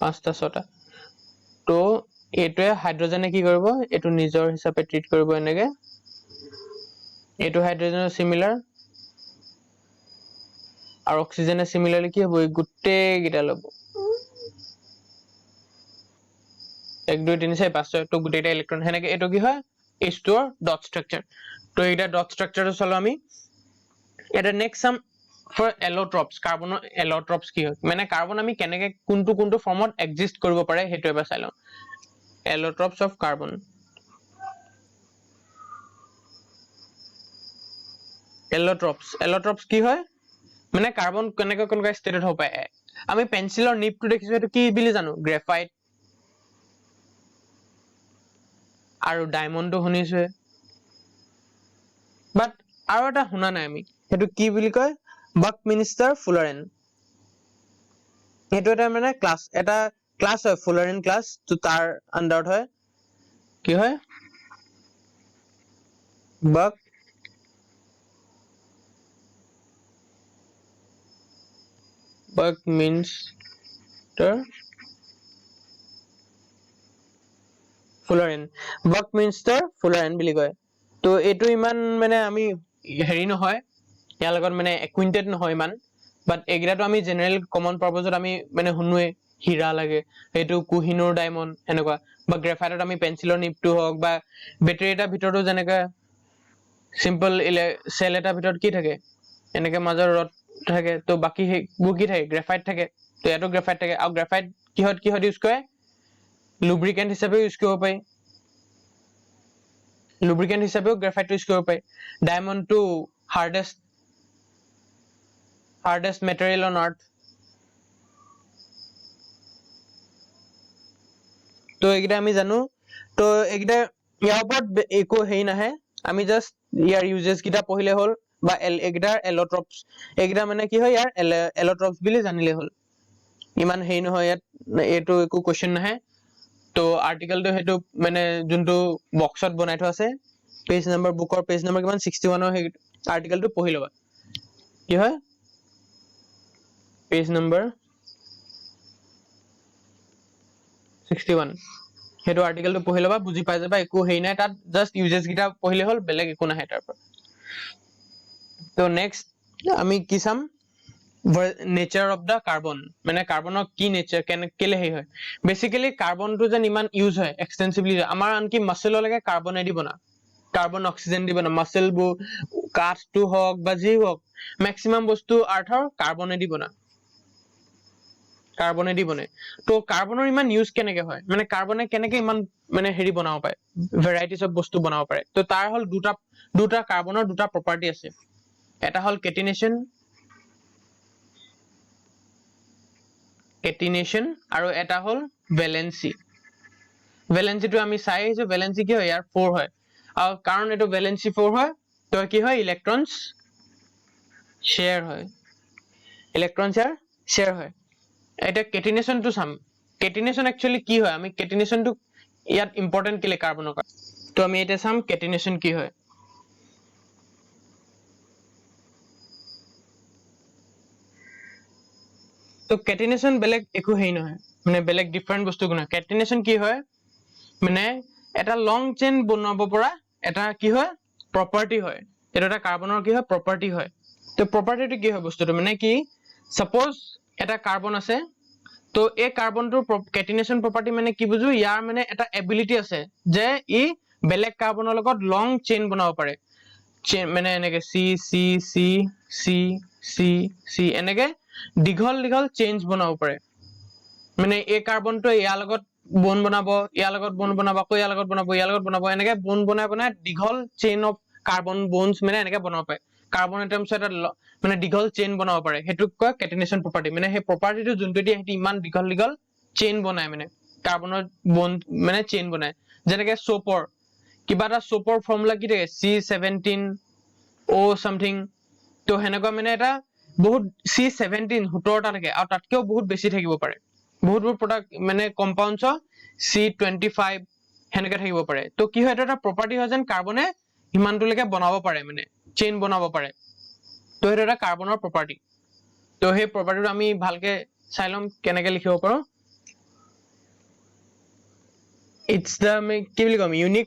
পাঁচটা ছটা তো এটোৱে হাইড্ৰোজেনে কি কৰিব এটো নিজৰ হিচাপে ট্ৰিট কৰিব এনেকে এটো হাইড্ৰোজেনৰ সিমিলাৰ আৰু অক্সিজেনে সিমিলাৰলি কি হ'ব গুটেই গিটা লব 1 2 3 4 5 6 তো গুটেইটা ইলেক্ট্ৰন হেনেকে এটো কি হয় H2 ৰ ডট স্ট্ৰাকচাৰ তো এটা ডট স্ট্ৰাকচাৰটো চলো আমি এটা নেক্সট সাম ফৰ এলোট্ৰপস কাৰ্বনৰ এলোট্ৰপস কি হয় মানে কাৰ্বন আমি কেনেকে কোনটো ফৰ্মত এক্সিষ্ট কৰিব পাৰে হেতু এবাৰ চাই লওঁ এলোট্ৰপস অফ কাৰ্বন এলোট্ৰপস কি হয় মানে কাৰ্বন কেনেকৈ ষ্টেটত হ'ব পাৰে আমি পেন্সিলৰ নিপটো দেখিছো এটো কি বুলি জানো গ্ৰাফাইট আৰু ডায়মণ্ডটো শুনিছে বাট আৰু এটা শুনা নাই আমি হেতু কি বুলি কয় বাকমিনিষ্টাৰ ফুলাৰেন হেতু এটা মানে ক্লাস হয় ফুলাৰেন ক্লাস তো তাৰ আন্ডাৰত হয় কি হয় বাকমিনিষ্টাৰ ফুলাৰেন বুলি কয় তো এটো ইমান মানে আমি হেৰি নহয় ইয়াৰ লগত মানে একুইন্টেড নহয় ইমান বাট এইকেইটাতো আমি জেনেৰেল কমন পাৰপজত আমি মানে শুনোৱে হীৰা লাগে সেইটো কুহিনুৰ ডায়মণ্ড এনেকুৱা বা গ্ৰেফাইটত আমি পেন্সিলৰ নিবটো হওক বা বেটাৰী এটাৰ ভিতৰতো যেনেকৈ সিম্পল সেল এটাৰ ভিতৰত কি থাকে এনেকৈ মাজৰ ৰড থাকে তো বাকি সেইবোৰ কি থাকে গ্ৰেফাইট থাকে তো ইয়াতো গ্ৰেফাইট থাকে আৰু গ্ৰেফাইট কিহত কিহত ইউজ কৰে লুব্ৰিকেন্ট হিচাপে ইউজ কৰিব পাৰি লুব্ৰিকেন্ট হিচাপেও গ্ৰেফাইটটো ইউজ কৰিব পাৰি ডায়মণ্ডটো hardest material on earth তো এইকেইটা আমি জানো তো এইকেইটা ইয়াৰ ওপৰত একো হেৰি নাহে আমি জাষ্ট ইয়াৰ ইউজেছ কেইটা পঢ়িলে হ'ল বা এইকেইটাৰ এলোট্ৰপছ এইকেইটা মানে কি হয় ইয়াৰ এলোট্ৰপছ বুলি জানিলে হ'ল ইমান হেৰি নহয় ইয়াত এইটো একো কোৱেশ্চন নাহে তো আৰ্টিকেলটো সেইটো মানে যোনটো বক্সত বনাই থোৱা আছে পেজ নম্বৰ বুকৰ পেজ নম্বৰ কিমান 61 সেই আৰ্টিকেলটো পঢ়ি ল'বা কি হয় পেজ নম্বৰ 61 সেইটো আৰ্টিকেলটো পঢ়ি ল'বা বুজি পাই যাবা একো হেৰি নাই তাত জাষ্ট ইউজেছ কেইটা পঢ়িলে হ'ল বেলেগ একো নাহে তাৰ পৰা তো নেক্সট আমি কি চাম নেচাৰ অফ দা কাৰ্বন মানে কাৰ্বনৰ কি নেচাৰ কেলে হেৰি হয় বেসিক্যালি কাৰ্বনটো যেন ইমান ইউজ হয় এক্সটেন্সিভলি আমাৰ আনকি মাছললৈকে কাৰ্বনেদি বনা কাৰ্বন অক্সিজেন দি বনা মাছলবোৰ কাঠটো হওক বা যি হওক ম্যাক্সিমাম বস্তু আৰ্থৰ কাৰ্বনেদি বনা কাৰ্বনেদি বনে তো কাৰ্বনৰ ইমান ইউজ কেনেকে হয় মানে কাৰ্বনে কেনেকে ইমান মানে হেৰি বনাব পাৰে ভেৰাইটিজ অফ বস্তু বনাব পাৰে তো তাৰ হল দুটা কাৰ্বনৰ দুটা প্ৰপাৰ্টি আছে এটা হল কেটিনেশন আৰু এটা হল ভ্যালেন্সি ভ্যালেন্সিটো আমি চাই আহিছো ভ্যালেন্সি কি হয় ইয়াৰ 4 হয় আৰু কাৰণ এটো ভ্যালেন্সি 4 হয় তো কি হয় ইলেক্ট্ৰনছ শেয়াৰ হয় ইলেক্ট্ৰন শেয়াৰ হয় এটা কেটিনেশনটো চাম কেটিনেশন একচুয়ালি কি হয় আমি কেটিনেশনটো ইয়াত ইম্পৰ্টেন্ট কেলে কাৰ্বনৰ তো আমি এটা চাম কেটিনেশন কি হয় তো কেটিনেশন বেলেগ একো হেই নহয় মানে বেলেগ ডিফারেন্ট বস্তু গুণ কেটিনেশন কি হয় মানে এটা লং চেইন বনাব পৰা এটা কি হয় প্ৰপাৰ্টি হয় এটা এটা কাৰ্বনৰ কি হয় প্ৰপাৰ্টি হয় তো প্ৰপাৰ্টিটো কি হয় বস্তুটো মানে কি সাপোজ এটা কাৰ্বন আছে তো এই কাৰ্বনটোৰ কেটিনেশন প্ৰপাৰ্টি মানে কি বুজো ইয়াৰ মানে এটা এবিলিটি আছে যে ই বেলেগ কাৰ্বনৰ লগত লং চেইন বনাব পাৰে চেইন মানে এনেকে সি সি সি সি সি সি এনেকে দীঘল দীঘল চেইনছ বনাব পাৰে মানে এই কাৰ্বনটো ইয়াৰ লগত বন বনাব ইয়াৰ লগত বন বনাব আকৌ ইয়াৰ লগত বনাব এনেকে বন বনাই বনাই দীঘল চেইন অফ কাৰ্বন বনছ মানে এনেকে বনাব পাৰে কাৰ্বন এটমছ এটা মানে দীঘল চেইন বনাব পাৰে হেতুক কয় কেটিনেশন প্ৰপাৰ্টি মানে সেই প্ৰপাৰ্টিটো যোনটো দিয়ে হেতি ইমান দীঘল দীঘল চেইন বনায় মানে কাৰ্বনৰ বন মানে চেইন বনায় যেনেকে সোপৰ কিবা এটা সোপৰ ফৰ্মুলা কি থাকে C17 O সামথিং তো হেনেকুৱা মানে এটা বহুত C17 17টা থাকে আৰু তাতকেও বহুত বেছি থাকিব পাৰে বহুত প্ৰডাক্ট মানে কম্পাউণ্ডছ C25 হেনেকে থাকিব পাৰে তো কি হয় এটা প্ৰপাৰ্টি হয় যেন কাৰ্বনে হিমানটোলৈকে বনাব পাৰে মানে চেইন বনাব পাৰে তো এটা এটা কাৰ্বনৰ প্ৰপাৰ্টি তো সেই প্ৰপাৰ্টিটো আমি ভালকে চাই লম কেনেকে লিখিব পাৰো ইটস দা কি বুলি কম unique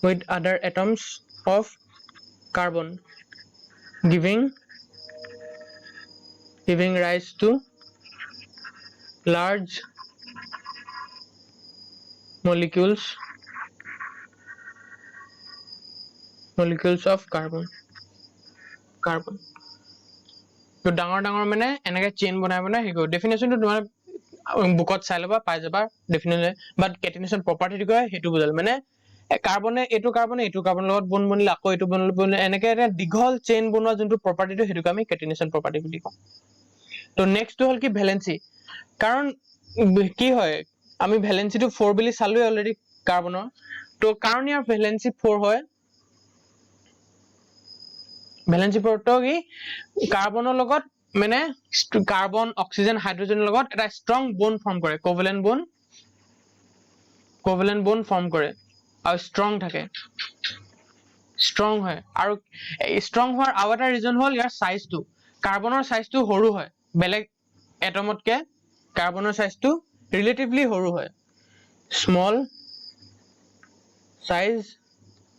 with other atoms of carbon giving rise to large molecules of carbon তো ডাঙৰ ডাঙৰ মানে এনেকে চেইন বনাই বনাই হেৰি কৰিব ডেফিনেশ্যনটো তোমাৰ বুকত চাই ল'বা পাই যাবা ডেফিনেটলি বাট কেটিনেশন প্ৰপাৰ্টিটো কয় সেইটো বুজালে মানে কাৰ্বনে এইটো কাৰ্বনৰ লগত বন বনিলে আকৌ এইটো বনিলে এনেকে এটা দীঘল চেইন বনোৱা যোনটো প্ৰপাৰ্টিটো সেইটোক আমি কেটিনেশন প্ৰপাৰ্টি বুলি কওঁ তো নেক্সটটো হ'ল কি ভ্যালেন্সি কাৰণ কি হয় আমি ভ্যালেন্সিটো 4 বুলি চালোৱে অলৰেডি কাৰ্বনৰ তো কাৰণ ইয়াৰ ভেলেন্সি 4 হয় ভেলেন্সি 4 তো কি কাৰ্বনৰ লগত মানে কাৰ্বন অক্সিজেন হাইড্ৰোজেনৰ লগত এটা ষ্ট্ৰং বন্ড ফৰ্ম কৰে কোভেলেন্ট বন্ড ফৰ্ম কৰে আৰু ষ্ট্ৰং থাকে ষ্ট্ৰং হয় আৰু ষ্ট্ৰং হোৱাৰ আৰু এটা ৰিজন হ'ল ইয়াৰ সাইজটো কাৰ্বনৰ সাইজটো সৰু হয় বেলেগ এটমতকে কাৰ্বনৰ সাইজটো ৰিলেটিভলি সৰু হয় স্মল সাইজ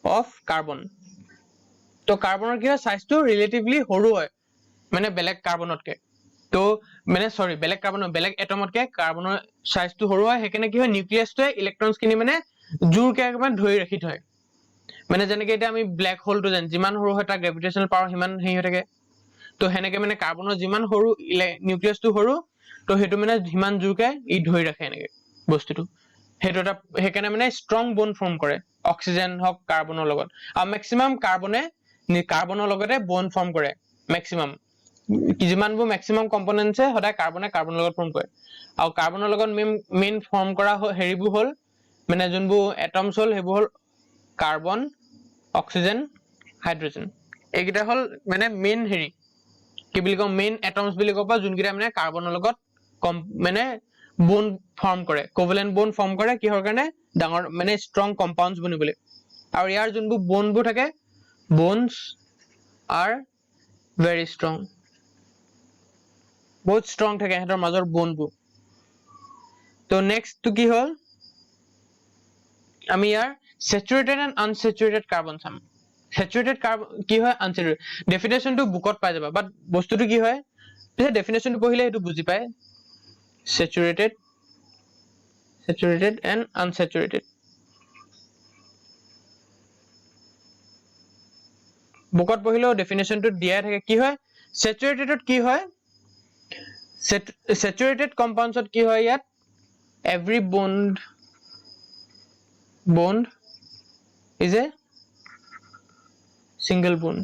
অফ কাৰ্বন তো কাৰ্বনৰ কি হয় সাইজটো ৰিলেটিভলি সৰু হয় মানে বেলেগ কাৰ্বনতকে তো মানে সৰি বেলেগ কাৰ্বনৰ বেলেগ এটমতকে কাৰ্বনৰ সাইজটো সৰু হয় হেকেনে কি হয় নিউক্লিয়াছটোৱে ইলেক্ট্ৰনছ কিনি মানে জোৰকে একবাৰ ধৰি ৰাখি থয় মানে যেনেকে এটা আমি ব্ল্যাক হোলটো যেন যিমান সৰু হয় তাৰ গ্ৰেভিটেশনাল পাৱাৰ সিমান হেই হৈ থাকে তো হেনেকে মানে কাৰ্বনৰ যিমান সৰু নিউক্লিয়াছটো সৰু তো হেতু মানে যিমান জোৰকে ই ধৰি ৰাখে এনেকে বস্তুটো হেতু এটা হেকেনে মানে ষ্ট্ৰং বন্ড ফৰ্ম কৰে অক্সিজেন হক কাৰ্বনৰ লগত আৰু ম্যাক্সিমাম কাৰ্বনৰ লগতে বন্ড ফৰ্ম কৰে ম্যাক্সিমাম যিমানবোৰ ম্যাক্সিমাম কম্পোনেন্টছ সদায় কাৰ্বনৰ লগত ফৰ্ম কৰে আৰু কাৰ্বনৰ লগত মেইন ফৰ্ম কৰা হেৰিবোৰ হ'ল মানে যোনবোৰ এটমছ হ'ল হেবোৰ হ'ল কাৰ্বন অক্সিজেন হাইড্ৰোজেন এইকেইটা হ'ল মানে মেইন হেৰি কি বুলি কম মেইন এটমছ বুলি কব যোনকেইটা মানে কাৰ্বনৰ লগত মানে বন্ড ফৰ্ম কৰে কোভেলেন্ট বন্ড ফৰ্ম কৰে কিহৰ কাৰণে ডাঙৰ মানে ষ্ট্ৰং কম্পাউণ্ডছ বনিবলৈ আৰু ইয়াৰ যোনবোৰ বন্ডবোৰ থাকে bonds are very strong বহুত ষ্ট্ৰং থাকে হেতৰ মাজৰ বন্ডবোৰ তো নেক্সট তো কি হ'ল আমি ইয়াৰ স্যাচুৰেটেড এন্ড আনস্যাচুৰেটেড কাৰ্বন চাম স্যাচুৰেটেড কাৰ্বন কি হয় আনস্যাচুৰেটেড ডেফিনেশনটো বুকত পাই যাবা বাট বস্তুটো কি হয় পিছে ডেফিনেশনটো পঢ়িলে এটো বুজি পায় স্যাচুৰেটেড এন্ড আনস্যাচুৰেটেড বুকত পঢ়িলেও ডেফিনেশনটো দিয়াই থাকে কি হয় স্যাচুৰেটেডত কি হয় স্যাচুৰেটেড কম্পাউণ্ডছত কি হয় ইয়াত every bond is a single bond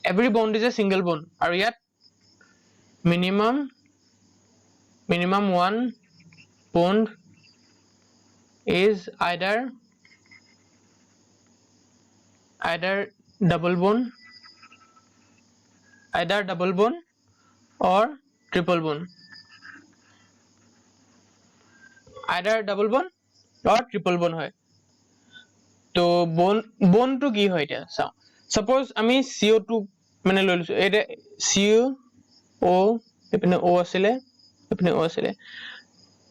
every bond is a single bond আৰু ইয়াত minimum one bond is either double bond or triple bond হয় তো বন্ড তো কি হয় এটা চাও সাপোজ আমি CO2 মানে লৈ লৈছো এটা CO এপিনে O আছিলে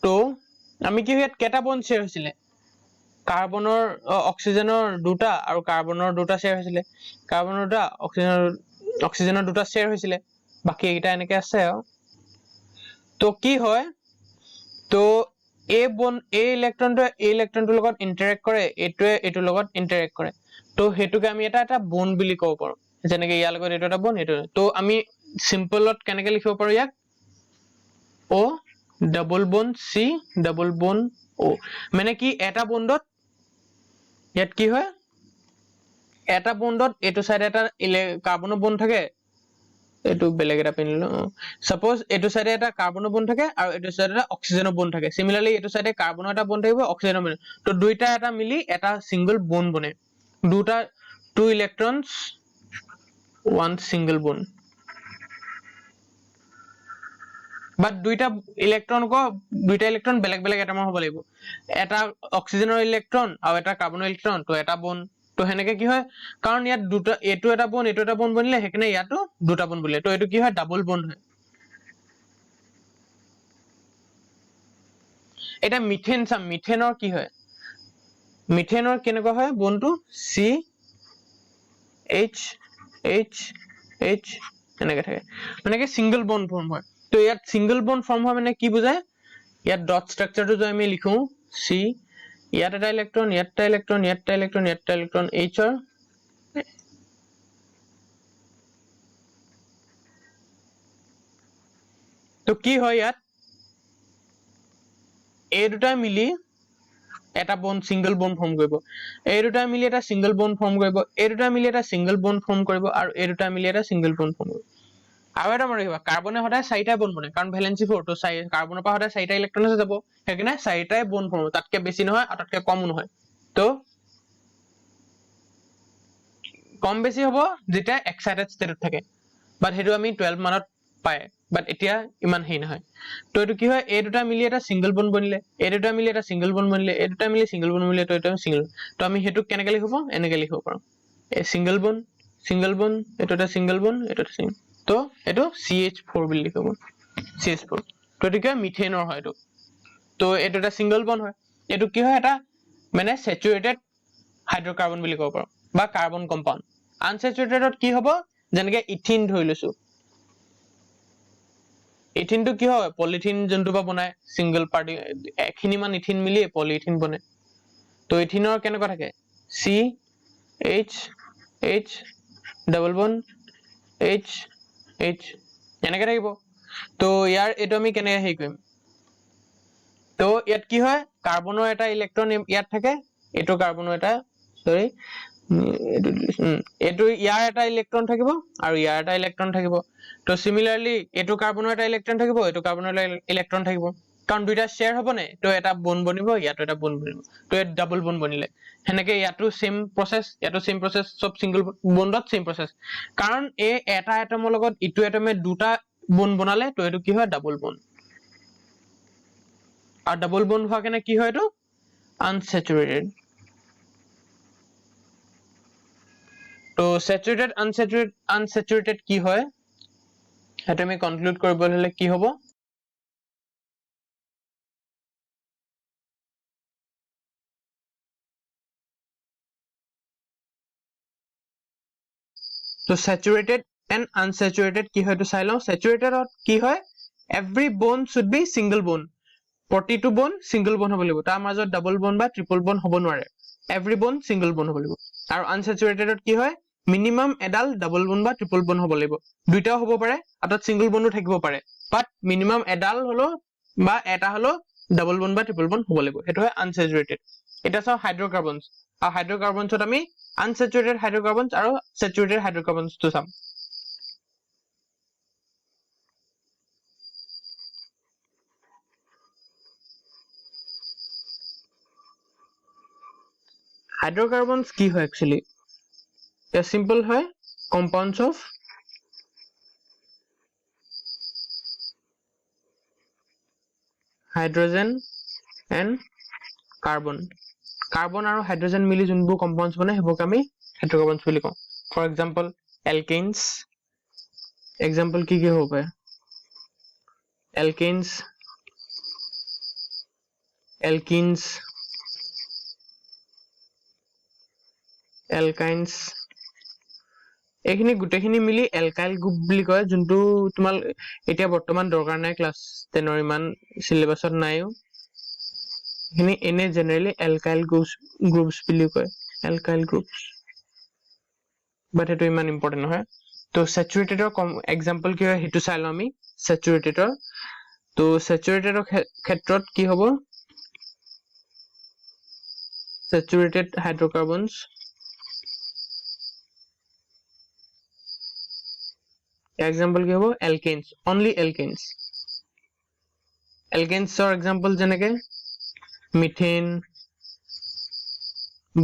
তো আমি কি ইয়াত কেটা বন্ড শেয়াৰ হৈছিলে কাৰ্বনৰ অক্সিজেনৰ দুটা আৰু কাৰ্বনৰ দুটা শেয়াৰ হৈছিলে কাৰ্বনৰ দুটা অক্সিজেনৰ দুটা শেয়াৰ হৈছিলে বাকি এইটা এনেকে আছে আৰু তো কি হয় তো এই ইলেক্ট্ৰনটোৰ লগত ইন্টাৰেক্ট কৰে এইটোৱে এইটোৰ লগত ইন্টাৰেক্ট কৰে তো হেতুকে আমি এটা বন্ড বুলি কব পাৰো যেনেকে ইয়াৰ লগত এইটো এটা বন্ড এইটো তো আমি সিম্পলত কেনেকে লিখিব পাৰো ইয়াক O double bond C double bond O মানে কি এটা বন্ডত ইয়াত কি হয় এটা বন্ডত এইটো সাইডে এটা কাৰ্বনৰ বন্ড থাকে এইটো বেলেগ এটা পিনলো সাপোজ এইটো সাইডে এটা কাৰ্বনৰ বন্ড থাকে আৰু এইটো সাইডে এটা অক্সিজেনৰ বন্ড থাকে সিমিলাৰলি এইটো সাইডে কাৰ্বনৰ এটা বন্ড থাকিব অক্সিজেনৰ বন্ড তো দুইটা এটা মিলি এটা সিঙ্গল বন্ড বনে দুটা two electrons one single bond বাট দুইটা ইলেক্ট্ৰন বেলেগ এটমৰ হ'ব লাগিব এটা অক্সিজেনৰ ইলেক্ট্ৰন আৰু এটা কাৰ্বনৰ ইলেক্ট্ৰন তো এটা বন্ড তো হেনেকে কি হয় কাৰণ ইয়াত দুটা এটো এটা বন্ড বনিলে হেকনে ইয়াতো দুটা বন্ড বনিলে তো এটো কি হয় ডাবল বন্ড হয় এটা মিথেন চাম মিথেনৰ কি হয় মিথেনৰ কেনেকুৱা হয় বন্ডটো CH এনেকে থাকে মানে কি সিঙ্গল বন্ড ফৰ্ম হয় তো ইয়াত সিঙ্গল বন্ড ফৰ্ম হয় মানে কি বুজায় ইয়াত ডট স্ট্ৰাকচাৰটো যদি আমি লিখো C ইয়াত এটা ইলেক্ট্ৰন ইয়াত এটা ইলেক্ট্ৰন ইয়াত এটা ইলেক্ট্ৰন ইয়াত এটা ইলেক্ট্ৰন H ৰ তো কি হয় ইয়াত এই দুটা মিলি এটা বন্ড সিঙ্গল বন্ড ফৰ্ম কৰিব এই দুটা মিলি এটা সিঙ্গল বন্ড ফৰ্ম কৰিব এই দুটা মিলি এটা সিঙ্গল বন্ড ফৰ্ম কৰিব আৰু এই দুটা মিলি এটা সিঙ্গল বন্ড ফৰ্ম কৰিব আৰু এটা মনত ৰাখিবা কাৰ্বনে সদায় 4টা বন্ড বনায় কাৰণ ভ্যালেন্সি 4 তো কাৰ্বনৰ পৰা সদায় 4টা ইলেক্ট্ৰন আছে যাব সেইকাৰণে 4টাই বন্ড ফৰ্ম তাতকে বেছি নহয় আৰু তাতকে কমো নহয় তো কম বেছি হ'ব যেতিয়া এক্সাইটেড ষ্টেটত থাকে বাট হেতু আমি 12 মানত পায় বাট এতিয়া ইমান হেই নহয় তো এটো কি হয় এই দুটা মিলি এটা সিঙ্গেল বন্ড বনিলে এই দুটা মিলি এটা সিঙ্গেল বন্ড বনিলে এই দুটা মিলি সিঙ্গেল বন্ড বনিলে তো এটা সিঙ্গেল তো আমি হেতু কেনেকৈ লিখিব এনেকৈ লিখিব পাৰো এই সিঙ্গেল বন্ড এটো এটা সিঙ্গেল বন্ড এটো এটা সিঙ্গেল তো এটো CH4 বুলি লিখিব CH4 তো এটো কি মিথেনৰ হয় এটো তো এটো এটা সিঙ্গেল বন্ড হয় এটো কি হয় এটা মানে স্যাচুৰেটেড হাইড্ৰকাৰ্বন বুলি ক'ব পাৰো বা কাৰ্বন কম্পাউন্ড আনস্যাচুৰেটেডত কি হ'ব যেনেকৈ ইথিন ধৰি লৈছো ইথিন তো কি হয় পলিথিন জন্তু বা বনায় সিঙ্গেল পাৰ্টি এখিনি মান ইথিন মিলি পলিথিন বনে তো ইথিনৰ কেনেকুৱা থাকে CH ডাবল বন্ড H এনেকৈ থাকিব তো ইয়াৰ এটো আমি কেনেকৈ হেই কৰিম তো ইয়াত কি হয় কাৰ্বনৰ এটা ইলেক্ট্ৰন ইয়াত থাকে এটো কাৰ্বনৰ এটা সৰি এটো ইয়াৰ এটা ইলেক্ট্ৰন থাকিব আৰু ইয়াৰ এটা ইলেক্ট্ৰন থাকিব তো সিমিলাৰলি এটো কাৰ্বনৰ এটা ইলেক্ট্ৰন থাকিব এটো কাৰ্বনৰ এটা ইলেক্ট্ৰন থাকিব কাৰণ দুইটা শেয়াৰ হ'ব নে তো এটা বন্ড বনিব ইয়াতো এটা বন্ড বনিব তো এটা ডাবল বন্ড বনিলে হেনেকে ইয়াতো সেম প্ৰসেস সব সিঙ্গেল বন্ডত সেম প্ৰসেস কাৰণ এই এটা এটমৰ লগত ইটো এটমে দুটা বন্ড বনালে তো এটো কি হয় ডাবল বন্ড আৰু ডাবল বন্ড হোৱা কেনে কি হয় এটো আনস্যাচুৰেটেড তো স্যাচুৰেটেড আনস্যাচুৰেটেড কি হয় এটা আমি কনক্লুড কৰিবলৈ হলে কি হ'ব তো স্যাচুৰেটেড এন্ড আনস্যাচুৰেটেড কি হয় তো চাই লওঁ স্যাচুৰেটেডত কি হয় every bond should be single bond প্ৰতিটো বন্ড সিঙ্গেল বন্ড হ'ব লাগিব তাৰ মাজত ডাবল বন্ড বা ট্ৰিপল বন্ড হ'ব নোৱাৰে এভৰি বন্ড সিঙ্গেল বন্ড হ'ব লাগিব আৰু আনস্যাচুৰেটেডত কি হয় মিনিমাম এডাল ডাবল বন্ড বা ট্ৰিপল বন্ড হ'ব লাগিব দুইটাও হ'ব পাৰে আৰু তাত সিঙ্গেল বন্ডো থাকিব পাৰে বাট মিনিমাম এডাল হলো বা এটা হলো ডাবল বন্ড বা ট্ৰিপল বন্ড হ'ব লাগিব হেতু হয় আনস্যাচুৰেটেড এটা চাও হাইড্ৰকাৰ্বনছ আৰু হাইড্ৰকাৰ্বনছত আমি আনস্যাচুৰেটেড হাইড্ৰকাৰ্বনছ আৰু স্যাচুৰেটেড হাইড্ৰকাৰ্বনছ তো চাম হাইড্ৰকাৰ্বনছ কি হয় একচুয়ালি এটা সিম্পল হয় compounds of hydrogen and carbon carbon আৰু হাইড্ৰোজেন মিলি যোনবোৰ কম্পাউন্ডস বনে হেবুক আমি হাইড্ৰকাৰ্বনছ বুলি কওঁ ফৰ এক্সাম্পল এলকেনছ এক্সাম্পল কি হ'ব পাৰে এলকেনছ এলকিনছ এলকাইনছ এইখিনি গুটেখিনি মিলি এলকাইল গ্ৰুপ বুলি কয় যোনটো তোমাল এতিয়া বৰ্তমান দৰকাৰ নাই ক্লাছ 10 ৰ ইমান সিলেবাসত নাইও এখিনি এনে জেনাৰেলি এলকাইল গ্ৰুপছ বুলি কয় এলকাইল গ্ৰুপছ বাট এটো ইমান ইম্পৰ্টেন্ট নহয় তো স্যাচুৰেটেডৰ এক্সাম্পল কি হয় হেতু চাই লওঁ আমি স্যাচুৰেটেডৰ তো স্যাচুৰেটেডৰ ক্ষেত্ৰত কি হ'ব স্যাচুৰেটেড হাইড্ৰকাৰ্বনছ এক্সাম্পল কি হ'ব এলকেনছ অনলি এলকেনছ এলকেনছৰ এক্সাম্পল যেনেকে মিথেন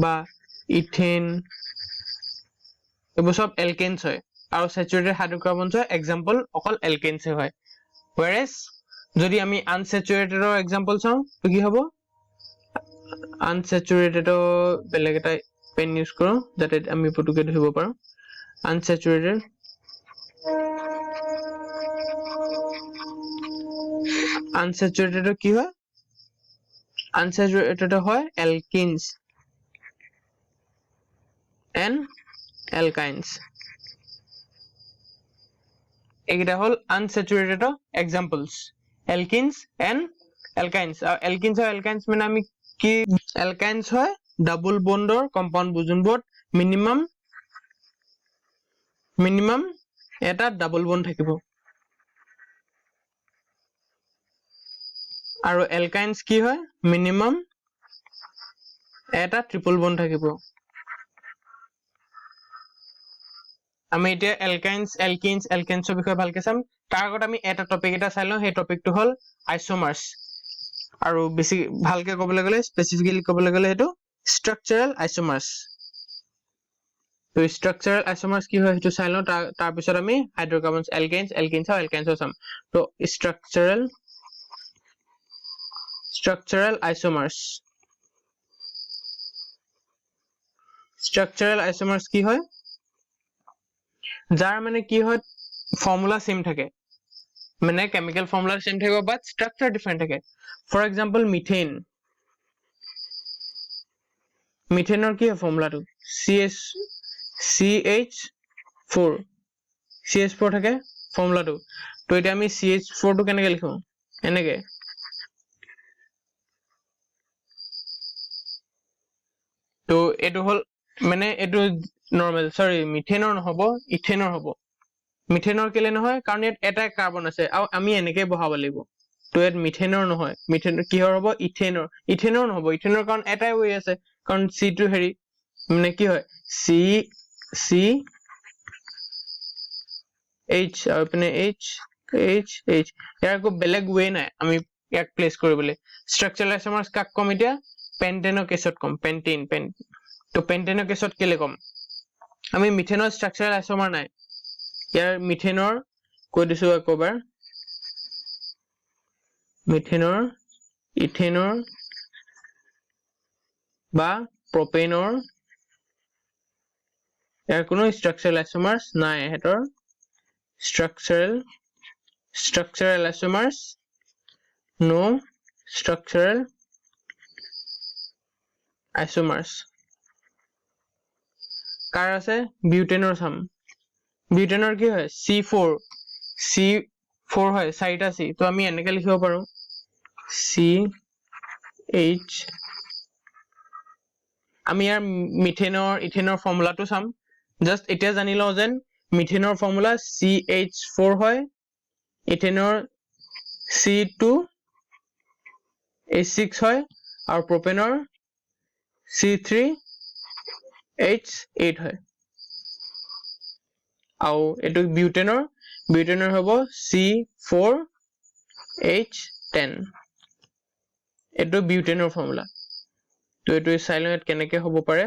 বা ইথেন এবোৰ সব এলকেনছ হয় আৰু স্যাচুৰেটেড হাইড্ৰকাৰ্বনছৰ এক্সাম্পল অকল এলকেনছ হয় whereas যদি আমি আনস্যাচুৰেটেডৰ এক্সাম্পল চাওঁ তো কি হ'ব আনস্যাচুৰেটেডৰ বেলেগ এটা পেন ইউজ কৰো যাতে আমি পুতুকে ধৰিব পাৰো আনস্যাচুৰেটেড আনস্যাচুৰেটেডৰ কি হয় আনস্যাচুৰেটেডৰ হয় এলকিনছ এন্ড এলকাইনছ এইকেইটা হল আনস্যাচুৰেটেডৰ এক্সাম্পলস এলকিনছ এন্ড এলকাইনছ আৰু এলকিনছ আৰু এলকাইনছ মানে আমি কি এলকাইনছ হয় ডাবল বন্ডৰ কম্পাউন্ড যোনবোৰত মিনিমাম এটা ডাবল বন্ড থাকিব আৰু এলকাইনছ কি হয় মিনিমাম এটা ট্ৰিপল বন্ড থাকিব আমি এতিয়া এলকাইনছ এলকেনছৰ বিষয়ে ভালকে চাম তাৰ আগত আমি এটা টপিক এটা চাই লওঁ সেই টপিকটো হ'ল আইসোমাৰ্ছ আৰু বেছি ভালকে ক'বলৈ গ'লে স্পেসিফিক্যালি ক'বলৈ গ'লে সেইটো স্ট্ৰাকচাৰেল আইসোমাৰ্ছ তো স্ট্ৰাকচাৰেল আইসোমাৰ্ছ কি হয় সেইটো চাই লওঁ তাৰ পিছত আমি হাইড্ৰকাৰ্বনছ এলকেনছ আৰু এলকেনছ চাম তো স্ট্ৰাকচাৰেল আইসোমাৰ্ছ কি হয় যাৰ মানে কি হয় ফৰ্মুলা সেম থাকে মানে কেমিক্যাল ফৰ্মুলা সেম থাকিব বাট স্ট্ৰাকচাৰ ডিফাৰেন্ট থাকে ফৰ এক্সাম্পল মিথেনৰ কি হয় ফৰ্মুলাটো CH4 থাকে ফৰ্মুলাটো তো এতিয়া আমি CH4 টো কেনেকৈ লিখো এনেকে তো এটো হল মানে এটো নরমাল সরি মিথেনৰ নহব ইথেনৰ হ'ব মিথেনৰ কেলে নহয় কাৰণ ইয়াত এটা কাৰ্বন আছে আৰু আমি এনেকৈ বহাব লাগিব তো ইয়াত মিথেনৰ নহয় মিথেনৰ কিহৰ হ'ব ইথেনৰ নহব ইথেনৰ কাৰণ এটাই হৈ আছে কাৰণ C টো হেৰি মানে কি হয় C H আৰু পিনে H ইয়াৰ একো বেলেগ ওয়ে নাই আমি ইয়াক প্লেস কৰিবলৈ স্ট্ৰাকচাৰেল আইসোমাৰ্ছ কাক কম এতিয়া পেন্টেনৰ কেছত কম পেন্টিন তো পেন্টেনৰ কেছত কেলে কম আমি মিথেনৰ স্ট্ৰাকচাৰেল আইসোমাৰ নাই ইয়াৰ মিথেনৰ কৈ দিছো একবাৰ মিথেনৰ ইথেনৰ বা প্ৰপেনৰ ইয়াৰ কোনো স্ট্ৰাকচাৰেল আইসোমাৰ্ছ নাই হেতৰ structural isomers no structural isomers কাৰ আছে বিউটেনৰ চাম বিউটেনৰ কি হয় C4 হয় চাৰিটা C তো আমি এনেকৈ লিখিব পাৰো CH আমি ইয়াৰ মিথেনৰ ইথেনৰ ফৰ্মুলাটো চাম জাস্ট এতিয়া জানি লওঁ যেন মিথেনৰ ফৰ্মুলা CH4 হয় ইথেনৰ C2H6 হয় আৰু প্ৰপেনৰ C3H8 হয় আৰু এটো বিউটেনৰ হ'ব C4H10 এটো বিউটেনৰ ফৰ্মুলা তো এটো সাইলেন্ট কেনেকৈ হ'ব পাৰে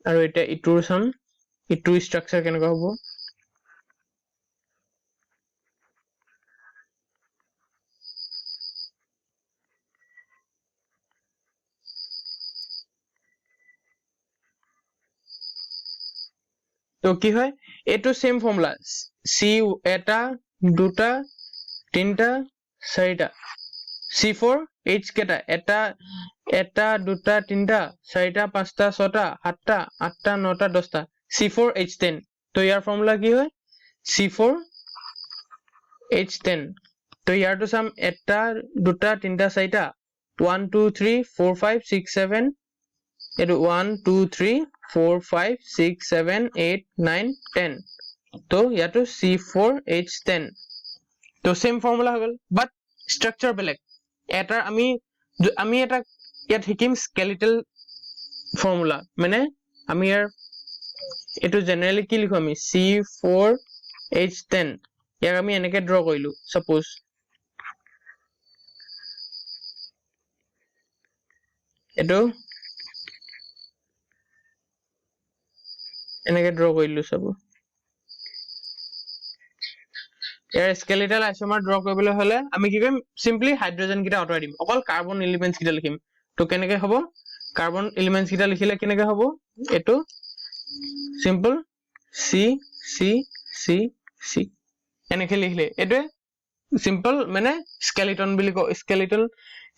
আৰু এটা ইটোৰ চাম ইটোৰ স্ট্ৰাকচাৰ কেনেকৈ হ'ব তো কি হয় এটো সেম ফৰ্মুলা C এটা দুটা তিনটা চাৰিটা C4H কেটা এটা দুটা তিনটা চাৰিটা পাঁচটা ছটা সাতটা আঠটা নটা দহটা C4H10 তো ইয়াৰ ফৰ্মুলা কি হয় C4H10 তো ইয়াৰটো চাম এটা দুটা তিনটা চাৰিটা 1 2 3 4 5 6 7 এটো 1 2 3 4 5 6 7 8 9 10 তো ইয়াতো C4H10 তো সেম ফৰ্মুলা হৈ গল বাট স্ট্ৰাকচাৰ বেলেগ এটা আমি এটা ইয়াত শিকিম স্কেলেটাল ফৰ্মুলা মানে আমি ইয়াৰ এটো জেনাৰেলি কি লিখো আমি C4H10 ইয়াক আমি এনেকৈ ড্ৰ কৰিলো সাপোজ এটো এনেকৈ ড্ৰ কৰিলো সব ইয়াৰ স্কেলেটাল আইসোমাৰ ড্ৰ কৰিবলৈ হলে আমি কি কৰিম সিম্পলি হাইড্ৰোজেন কিটা আঁতৰাই দিম অকল কাৰ্বন এলিমেন্টস কিটা লিখিম তো কেনেকৈ হ'ব কাৰ্বন এলিমেন্টস কিটা লিখিলে কেনেকৈ হ'ব এটো সিম্পল C এনেকৈ লিখিলে এটো সিম্পল মানে স্কেলেটন বুলি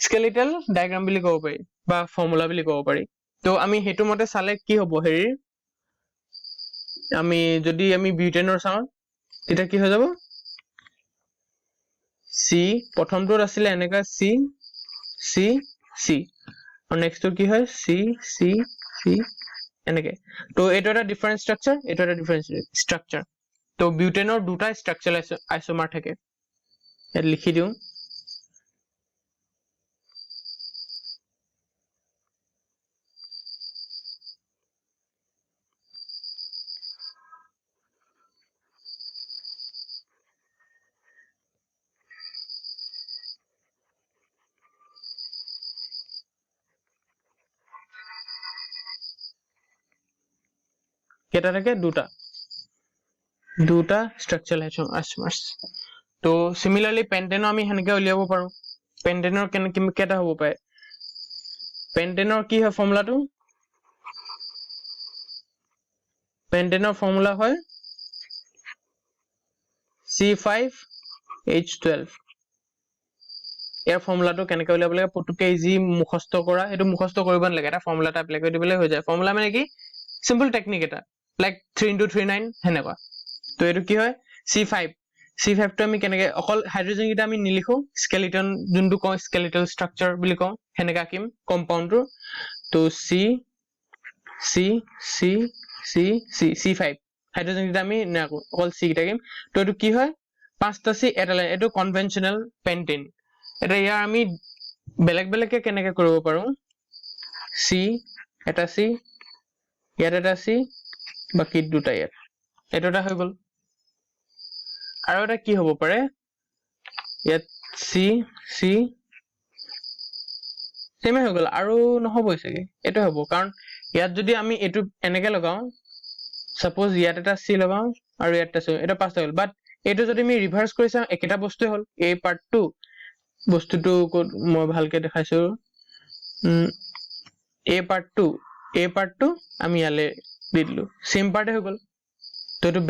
স্কেলেটাল ডায়াগ্ৰাম বুলি ক'ব পাৰি বা ফৰ্মুলা বুলি ক'ব পাৰি তো আমি হেতু মতে চালে কি হ'ব হেৰি আমি যদি আমি বিউটেনৰ চাও তেতিয়া কি হৈ যাব C প্ৰথমটোত আছিল এনেকা C আৰু নেক্সটটো কি হয় C এনেকে তো এটো এটা ডিফাৰেন্ট স্ট্ৰাকচাৰ এটো এটা ডিফাৰেন্ট স্ট্ৰাকচাৰ তো বিউটেনৰ দুটা ষ্ট্ৰাকচাৰেল আইসোমাৰ থাকে ইয়াত লিখি দিওঁ কেটা থাকে দুটা ষ্ট্ৰাকচাৰেল আইসোমাৰ্স তো সিমিলাৰলি পেন্টেনৰ আমি হেনেকে উলিয়াব পাৰো পেন্টেনৰ কেটা হ'ব পাৰে পেন্টেনৰ কি হয় ফৰ্মুলাটো পেন্টেনৰ ফৰ্মুলা হয় C5H12 ইয়াৰ ফৰ্মুলাটো কেনেকৈ উলিয়াব লাগে পুতুকে ইজি মুখস্থ কৰা এটো মুখস্থ কৰিব নালাগে এটা ফৰ্মুলা এটা এপ্লাই কৰি দিবলে হৈ যায় ফৰ্মুলা মানে কি সিম্পল টেকনিক এটা লাইক 3 into 3 9 হেনেকুৱা তো এটো কি হয় C5 টো আমি কেনেকৈ অকল হাইড্ৰোজেন গিটা আমি নিলিখো স্কেলিটন যোনটো কও স্কেলিটাল স্ট্ৰাকচাৰ বুলি কও হেনেকা কিম কম্পাউন্ডটো তো C5 হাইড্ৰোজেন গিটা আমি নাকো অকল C গিটা কিম তো এটো কি হয় পাঁচটা C এটা লাইন এটো কনভেনশনাল পেন্টেন এটা ইয়াৰ আমি বেলেগ কেনেকৈ কৰিব পাৰো C এটা C ইয়াত এটা C বাকি দুটা ইয়াত এটো এটা হৈ গল আৰু এটা কি হ'ব পাৰে ইয়াত C সেমে হৈ গল আৰু নহবই চাগে এটো হ'ব কাৰণ ইয়াত যদি আমি এটো এনেকে লগাও সাপোজ ইয়াত এটা C লগাও আৰু ইয়াত এটা C এটা পাঁচটা হ'ল বাট এটো যদি আমি ৰিভাৰ্স কৰি চাও একেটা বস্তুই হ'ল এই পাৰ্টটো বস্তুটো মই ভালকে দেখাইছো এই পাৰ্টটো আমি ইয়ালে দি দিলো সেম পাৰ্টে হৈ গল তো এটো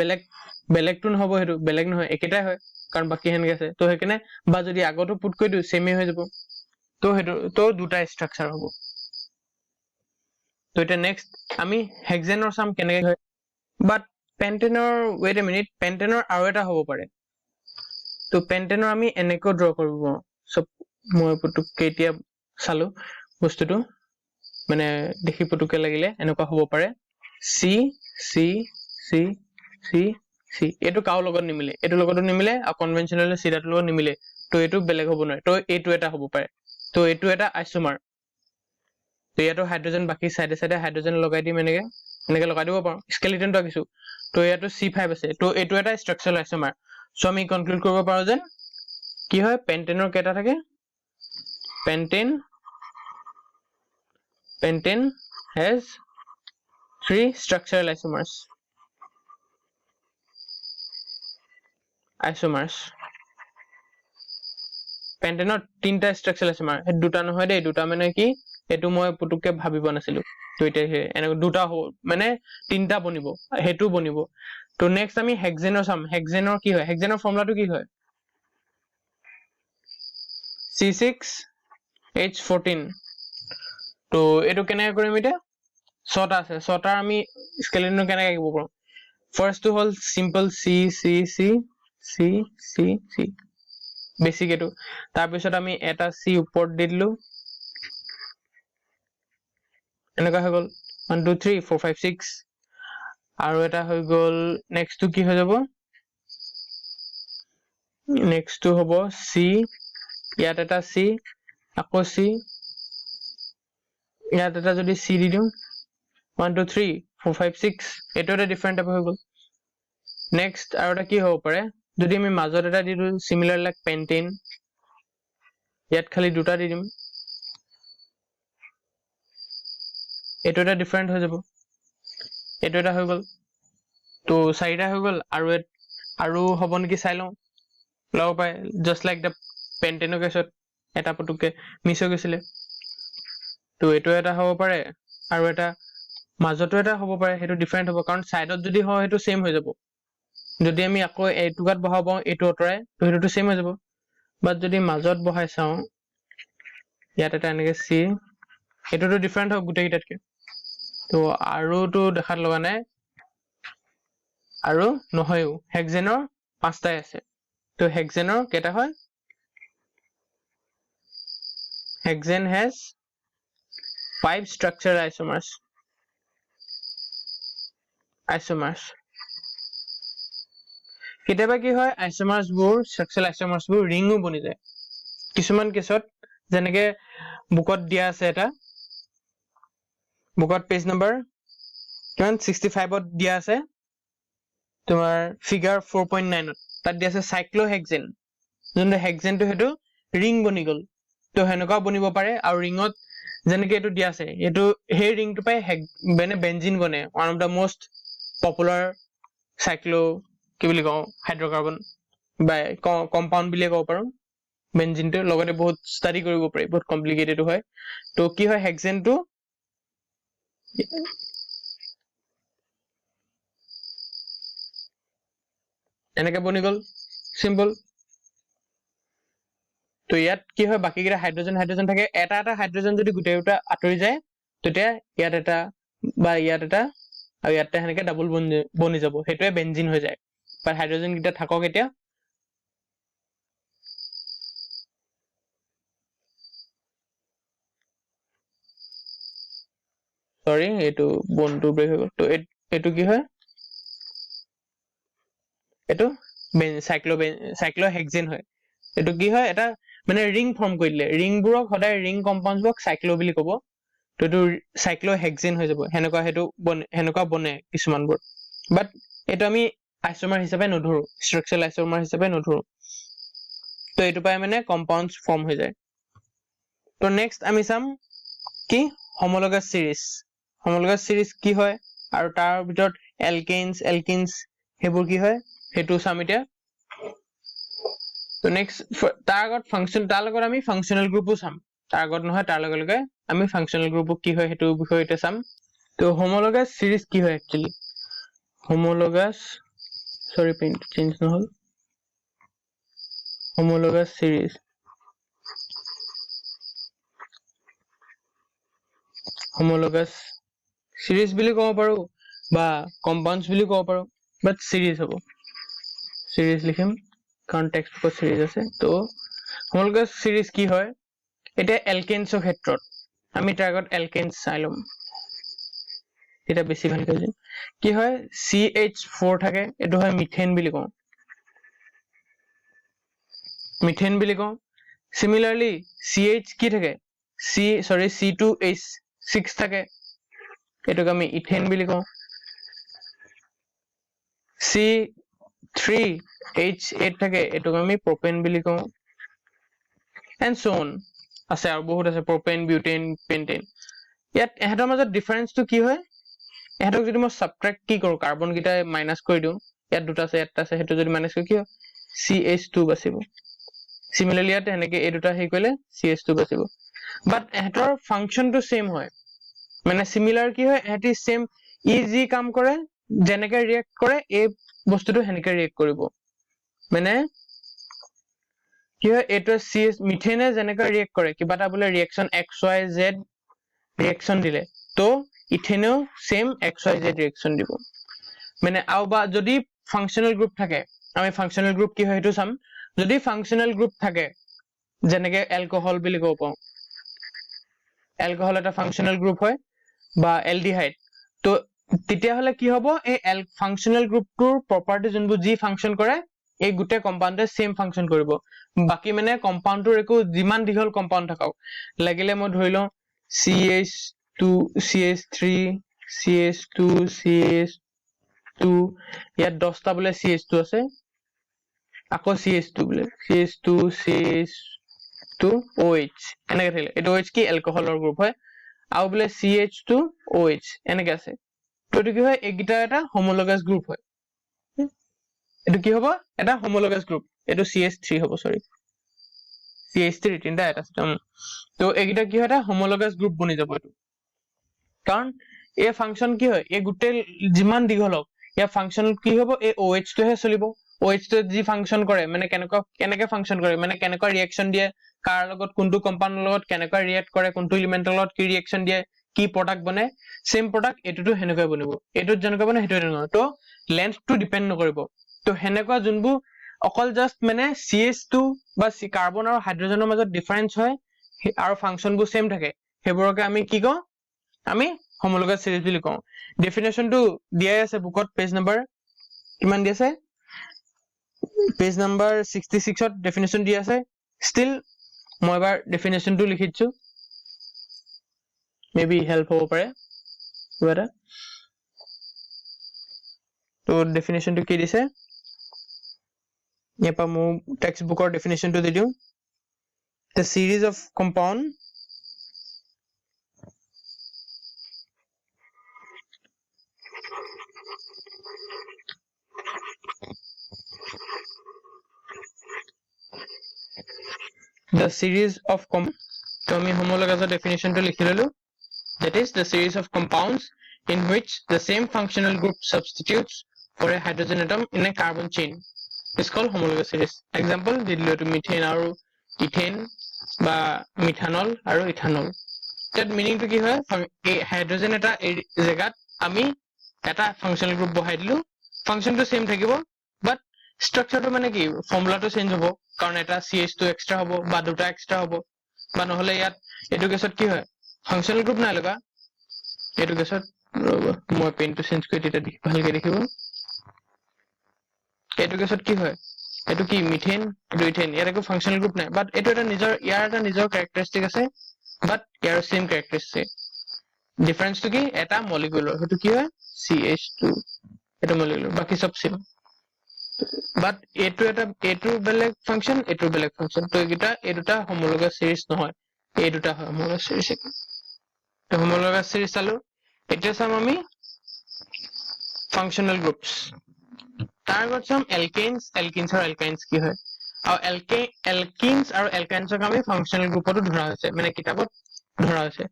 বেলেগটো নহব হেতু বেলেগ নহয় একেটাই হয় কাৰণ বাকি হেনকে আছে তো হেকনে বা যদি আগতো পুট কৰি দিও সেমে হৈ যাব তো হেতু তো দুটা স্ট্ৰাকচাৰ হ'ব তো এটা নেক্সট আমি হেক্সেনৰ সাম কেনেকৈ হয় বাট পেন্টেনৰ ওয়েট এ মিনিট পেন্টেনৰ আৰু এটা হ'ব পাৰে তো পেন্টেনৰ আমি এনেকৈ ড্ৰ কৰিব সব মই পুতুককে এতিয়া চালো বস্তুটো মানে দেখি পুতুকে লাগিলে এনেকুৱা হ'ব পাৰে C এটো কাও লগত নিমিলে এটো লগতো নিমিলে আৰু কনভেনশনাল সিডাটোৰ লগত নিমিলে তো এটো বেলেগ হ'ব নোৱাৰে তো এটো এটা হ'ব পাৰে তো এটো এটা আইসোমাৰ তো ইয়াতো হাইড্ৰোজেন বাকি সাইডে হাইড্ৰোজেন লগাই দিম এনেকে লগাই দিব পাৰো স্কেলিটনটো আকিছো তো ইয়াতো C5 আছে তো এটো এটা ষ্ট্ৰাকচাৰেল আইসোমাৰ সো আমি কনক্লুড কৰিব পাৰো যে কি হয় পেন্টেনৰ কেটা থাকে pentane has 3 structural isomers পেন্টেনৰ তিনটা ষ্ট্ৰাকচাৰ আছে মাৰ দুটা নহয় দেই দুটা মানে কি এটো মই পুতুককে ভাবিব নাছিলো তো এতিয়া এনে দুটা মানে তিনটা বনিব হেতু বনিব তো নেক্সট আমি হেক্সেনৰ সাম হেক্সেনৰ কি হয় হেক্সেনৰ ফৰ্মুলাটো কি হয় C6H14 তো এটো কেনেকৈ কৰিম এতিয়া ছটা আছে ছটা আমি স্কেলিটন কেনেকৈ আঁকিব পাৰো ফাৰ্স্ট টু হল সিম্পল C বেসিক এটো তাৰ পিছত আমি এটা C ওপৰত দি দিলো এনেকা হৈ গল 1 2 3 4 5 6 আৰু এটা হৈ গল নেক্সট টু কি হৈ যাব নেক্সট টু হ'ব C ইয়াত এটা C আকৌ C ইয়াত এটা যদি C দি দিও 1 2 3 4 5 6 এটো এটা ডিফাৰেন্ট টাইপ হৈ গল নেক্সট আৰু এটা কি হ'ব পাৰে যদি আমি মাজত এটা দি দিও সিমিলাৰ লাইক পেন্টেন ইয়াত খালি দুটা দি দিম এটো এটা ডিফাৰেন্ট হৈ যাব এটো এটা হৈ গল তো চাৰিটা হৈ গল আৰু হ'ব নেকি চাই লও লও পায় জাস্ট লাইক দা পেন্টেনৰ কেছত এটা পুতুকে মিছ হৈ গৈছিলে তো এটো এটা হ'ব পাৰে আৰু এটা মাজতো এটা হ'ব পাৰে হেতু ডিফাৰেন্ট হ'ব কাৰণ সাইডত যদি হয় হেতু সেম হৈ যাব যদি আমি আকৌ এটুকাত বহাব এটো অতৰাই তো হেতুটো সেম হৈ যাব বাট যদি মাজত বহাই চাও ইয়াত এটা এনেকে C এটোটো ডিফাৰেন্ট হ'ব গুটেই গিটাতকে তো আৰু তো দেখাত লগা নাই আৰু নহয়ও হেক্সেনৰ পাঁচটাই আছে তো হেক্সেনৰ কেটা হয় হেক্সেন has 5 structural isomers কেতিয়াবা কি হয় আইসোমাৰ্স বোৰ স্ট্ৰাকচাৰেল আইসোমাৰ্স বোৰ ৰিংও বনি যায় কিছুমান কেছত যেনেকে বুকত দিয়া আছে এটা বুকত পেজ নম্বৰ কিমান 65 ত দিয়া আছে তোমাৰ ফিগাৰ 4.9 তাত দিয়া আছে সাইক্লোহেক্সেন যোনটো হেক্সেনটো হেতু ৰিং বনি গল তো হেনকা বনিব পাৰে আৰু ৰিংত যেনেকে এটো দিয়া আছে এটো হে ৰিংটো পাই মানে বেনজিন বনে one of the most popular cyclo কি বুলি কও হাইড্ৰোকাৰ্বন বাই কম্পাউন্ড বুলি কব পাৰো বেনজিনটো লগতে বহুত ষ্টাডি কৰিব পাৰি বহুত কমপ্লিকেটেড হয় তো কি হয় হেক্সেনটো এনেকে বনি গল সিম্পল তো ইয়াত কি হয় বাকি গিটা হাইড্ৰোজেন থাকে এটা হাইড্ৰোজেন যদি গুটেইটা আতৰি যায় তেতিয়া ইয়াত এটা বা ইয়াত এটা আৰু ইয়াতে হেনেকে ডাবল বনি যাব হেতুৱে বেনজিন হৈ যায় বা হাইড্ৰোজেন গিটা থাকক এতিয়া সৰি এটো বনটো ব্ৰেক হৈ গল তো এটো কি হয় এটো সাইক্লোহেক্সেন হয় এটো কি হয় এটা মানে ৰিং ফৰ্ম কৰি দিলে ৰিংবোৰক সদায় ৰিং কম্পাউন্ডছক সাইক্লো বুলি কব তো এটো সাইক্লোহেক্সেন হৈ যাব হেনকা হেতু হেনকা বনে কিছুমানবোৰ বাট এটো আমি আইসোমাৰ হিচাপে নধৰো স্ট্ৰাকচাৰেল আইসোমাৰ হিচাপে নধৰো তো এটো পাই মানে কম্পাউন্ডছ ফৰ্ম হৈ যায় তো নেক্সট আমি চাম কি হোমোলগাছ সিৰিজ কি হয় আৰু তাৰ ভিতৰত এলকিনছ হেবোৰ কি হয় হেতু চাম এতিয়া তো নেক্সট তাৰ লগত আমি ফাংশনাল গ্ৰুপো চাম তাৰ আগত নহয় তাৰ লগে লগে আমি ফাংশনাল গ্ৰুপ কি হয় হেতু বিষয়তে চাম তো হোমোলগাছ সিৰিজ কি হয় একচুয়ালি হোমোলগাছ সৰি পেইন্ট চেঞ্জ নহল হোমোলগাছ সিৰিজ বুলি কব পাৰো বা কম্পাউন্ডছ বুলি কব পাৰো বাট সিৰিজ হ'ব সিৰিজ লিখিম কাৰণ টেক্সট বুকত সিৰিজ আছে তো হোমোলগাছ সিৰিজ কি হয় এটা এলকেনছৰ ক্ষেত্ৰত আমি তাৰ আগত এলকেনছ চাই লম এটা বেছি ভালকৈ বুজিম কি হয় CH4 থাকে এটো হয় মিথেন বুলি কওঁ সিমিলাৰলি CH কি থাকে C2H6 থাকে এটোক আমি ইথেন বুলি কওঁ C3H8 থাকে এটোক আমি প্ৰপেন বুলি কওঁ and so on আছে আৰু বহুত আছে প্ৰপেন বিউটেন পেন্টেন ইয়াত এহতৰ মাজত ডিফাৰেন্সটো কি হয় এহতক যদি মই সাবট্ৰাক্ট কি কৰো কাৰ্বন গিটা মাইনাস কৰি দিও ইয়াত দুটা আছে হেতু যদি মাইনাস কৰি কি হয় CH2 বাচিব সিমিলাৰলি ইয়াত এনেকে এই দুটা হেই কৰিলে CH2 বাচিব বাট এহতৰ ফাংশনটো সেম হয় মানে সিমিলাৰ কি হয় এহতি সেম ইজি কাম কৰে যেনেকে ৰিয়েক্ট কৰে এই বস্তুটো হেনেকে ৰিয়েক্ট কৰিব মানে কি হয় এটো CH মিথেনে যেনেকৈ ৰিয়েক্ট কৰে কিবা এটা বলে ৰিয়েকচন XYZ ৰিয়েকচন দিলে তো ইথেনেও সেম XYZ ৰিয়েকচন দিব মানে আও বা যদি ফাংশনাল গ্ৰুপ থাকে আমি ফাংশনাল গ্ৰুপ কি হয় হেতু চাম যদি ফাংশনাল গ্ৰুপ থাকে যেনেকে এলকহল বুলি কব পাও এলকহল এটা ফাংশনাল গ্ৰুপ হয় বা এলডিহাইড তো তেতিয়া হলে কি হ'ব এই ফাংশনাল গ্ৰুপটোৰ প্ৰপাৰ্টি যোনবোৰ যি ফাংশন কৰে এই গুটে কম্পাউণ্ডে সেম ফাংশন কৰিব বাকি মানে কম্পাউণ্ডটোৰ একো যিমান দীঘল কম্পাউণ্ড থাকক লাগিলে মই ধৰি লও CH2 CH3 CH2 CH2 ইয়াত 10টা বলে CH2 আছে আকৌ CH2 বলে CH2 CH2 OH এনেকে থাকিলে এটো OH কি এলকহলৰ গ্ৰুপ হয় আৰু বলে CH2 OH এনেকে আছে তো এটো কি হয় এগিটা এটা হোমোলগাছ গ্ৰুপ হয় এটো কি হ'ব এটা হোমোলগাছ গ্ৰুপ এটো CH3 হ'ব সৰি CH3 তিনটা এটা তো এগিটা কি হয় এটা হোমোলগাছ গ্ৰুপ বনি যাব এটো কাৰণ এই ফাংশন কি হয় এই গুটে যিমান দীঘল হক ইয়াৰ ফাংশন কি হ'ব এই OH টোহে চলিব OH টো যি ফাংশন কৰে মানে কেনেকে ফাংশন কৰে মানে কেনেকৈ ৰিয়েকচন দিয়ে কাৰ লগত কোনটো কম্পাউণ্ডৰ লগত কেনেকৈ ৰিয়েক্ট কৰে কোনটো এলিমেন্টৰ লগত কি ৰিয়েকচন দিয়ে কি প্ৰডাক্ট বনে সেম প্ৰডাক্ট এটোটো হেনেকৈ বনিব এটোত যেনেকৈ বনে হেতু নহয় তো লেন্থটো ডিপেন্ড নকৰিব তো হেনেকুৱা যোনবোৰ অকল জাস্ট মানে CH2 বা কাৰ্বন আৰু হাইড্ৰোজেনৰ মাজত ডিফাৰেন্স হয় আৰু ফাংশনবোৰ সেম থাকে হেবোৰকে আমি কি কওঁ আমি হোমোলগাছ সিৰিজ বুলি কওঁ ডেফিনেশনটো দিয়াই আছে বুকত পেজ নম্বৰ কিমান দি আছে পেজ নাম্বাৰ 66 ত ডেফিনেশ্যন দি আছে ষ্টিল মই এবাৰ ডেফিনেশ্যনটো লিখি দিছো মেবি হেল্প হ'ব পাৰে কিবা এটা তো ডেফিনেশ্যনটো কি দিছে ইয়াৰ পৰা মই টেক্সট বুকৰ ডেফিনেশ্যনটো দি দিওঁ the series of compound the series of তো আমি homologous definition to লিখি ললো that is the series of compounds in which the same functional group substitutes for a hydrogen atom in a carbon chain is called homologous series example দিলো to methane আৰু ethane বা methanol আৰু ethanol that meaning to কি হয় এই hydrogen এটা জেগাত আমি এটা ফাংশনাল গ্ৰুপ বহাই দিলো ফাংশনটো সেম থাকিব বাট স্ট্ৰাকচাৰটো মানে কি ফৰ্মুলাটো চেঞ্জ হ'ব কাৰণ এটা CH2 এক্সট্ৰা হ'ব বা দুটা এক্সট্ৰা হ'ব বা নহলে ইয়াত এইটো কেছত কি হয় ফাংশনাল গ্ৰুপ নাই লগা এইটো কেছত মই পেনটো চেঞ্জ কৰি দিটা ভালকে দেখিব এইটো কেছত কি হয় এইটো কি মিথেন এইটো ইথেন ইয়াৰ একো ফাংশনাল গ্ৰুপ নাই বাট এইটো এটা নিজৰ ইয়াৰ এটা নিজৰ ক্যাৰেক্টাৰিস্টিক আছে বাট ইয়াৰ সেম ক্যাৰেক্টাৰিস্টিক ডিফাৰেন্সটো কি এটা মলিকিউলৰ হেতু কি হয় CH2 এটা মলিকিউলৰ বাকি সব সেম বাট এইটো বেলেগ ফাংশন এইটো বেলেগ ফাংশন তো এটা এই দুটা হোমোলগাছ সিরিজ নহয় এই দুটা হয় হোমোলগাছ সিরিজ তো হোমোলগাছ সিরিজ চালো এতিয়া চাম আমি ফাংশনাল গ্ৰুপস তাৰ আগত চাম এলকেনস আৰু এলকাইনস কি হয় আৰু এলকিনস আৰু এলকাইনসক আমি ফাংশনাল গ্ৰুপতো ধৰা হৈছে মানে কিতাপত ধৰা হৈছে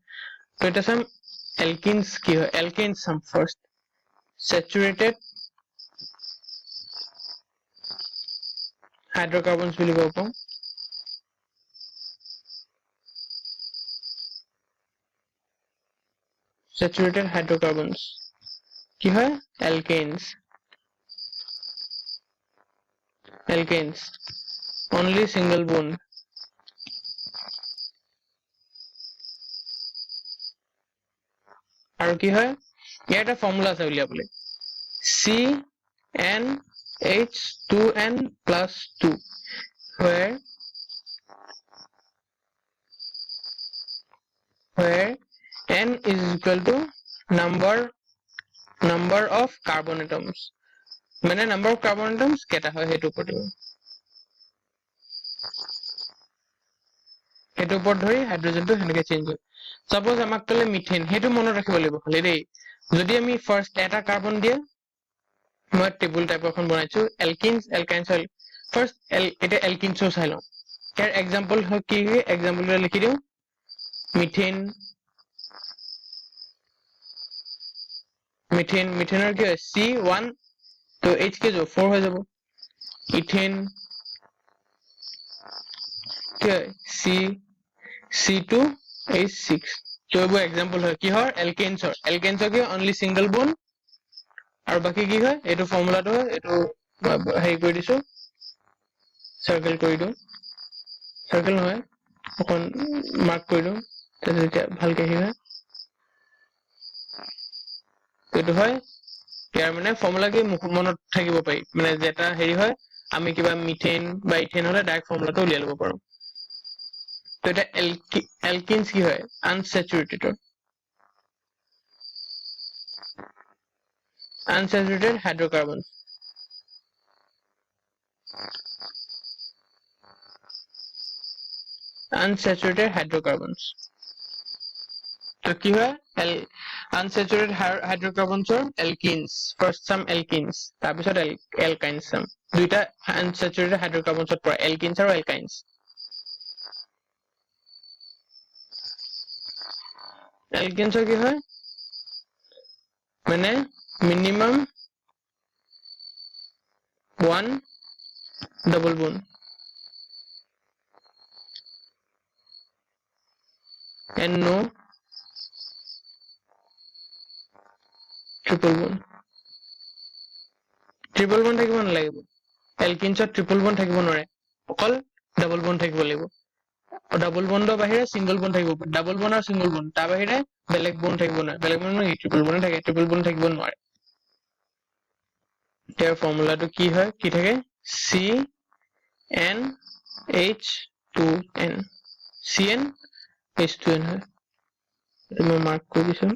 তো এটা চাম এলকিনস কি হয় এলকেনস চাম ফাৰ্স্ট স্যাচুৰেটেড হাইড্ৰোকাৰ্বনস বুলি ক'ব পাওঁ স্যাচুৰেটেড হাইড্ৰোকাৰ্বনস কি হয় alkanes only single bond আৰু কি হয় ইয়াৰ এটা ফৰ্মুলা আছে উলিয়াবলৈ CnH2n+2 where n is equal to number of carbon atoms মানে number of carbon atoms কেটা হয় হেতু ওপৰত ধৰি হাইড্ৰোজেনটো হেনেকে চেঞ্জ হয় সাপোজ আমাক তলে মিথেন হেতু মনত ৰাখিব লাগিব খালি দেই যদি আমি ফাৰ্স্ট এটা কাৰ্বন দিয়ে মই টেবুল টাইপ এখন বনাইছো এলকিনস এলকাইনস ফাৰ্স্ট এটা এলকিনস চাই লওঁ ইয়াৰ এক্সাম্পল হয় কি এক্সাম্পল লিখি দিওঁ মিথেনৰ কি হয় C1 তো H के जो 4 হৈ যাব ইথেন কি হয় C2H6 তো এইবোৰ এক্সাম্পল হয় কি হয় এলকেনছৰ কি অনলি সিঙ্গেল বন্ড আৰু বাকি কি হয় এইটো ফৰ্মুলাটো এইটো হেৰি কৰি দিছো সাৰ্কেল কৰি দিওঁ সাৰ্কেল নহয় এখন মাৰ্ক কৰি দিওঁ তেতিয়া ভালকে হেৰি হয় এইটো হয় ইয়াৰ মানে ফৰ্মুলা কি মনত থাকিব পাৰি মানে যেটা হেৰি হয় আমি কিবা মিথেন বা ইথেন হলে ডাইৰেক্ট ফৰ্মুলাটো উলিয়াই লব পাৰো তো এটা এলকিনস কি হয় unsaturated hydrocarbons তো কি হয় unsaturated hydrocarbons alkenes first some alkenes তাৰ পিছত alkynes some দুইটা unsaturated hydrocarbons পৰা alkenes আৰু alkynes alkenes কি হয় মানে minimum one double bond and no triple bond থাকিব নালাগিব alkenesত triple bond থাকিব নোৱাৰে অকল double bond থাকিব লাগিব ডাবল বন্ডৰ বাহিৰে সিঙ্গল বন্ড থাকিব ডাবল বন্ড আৰু সিঙ্গল বন্ড তাৰ বাহিৰে বেলেগ বন্ড থাকিব নোৱাৰে বেলেগ বন্ড নহয় ট্ৰিপল বন্ড থাকে ট্ৰিপল বন্ড থাকিব নোৱাৰে ইয়াৰ ফৰ্মুলাটো কি হয় কি থাকে CnH2n CnH2n হয় এইটো মই মাৰ্ক কৰি দিছো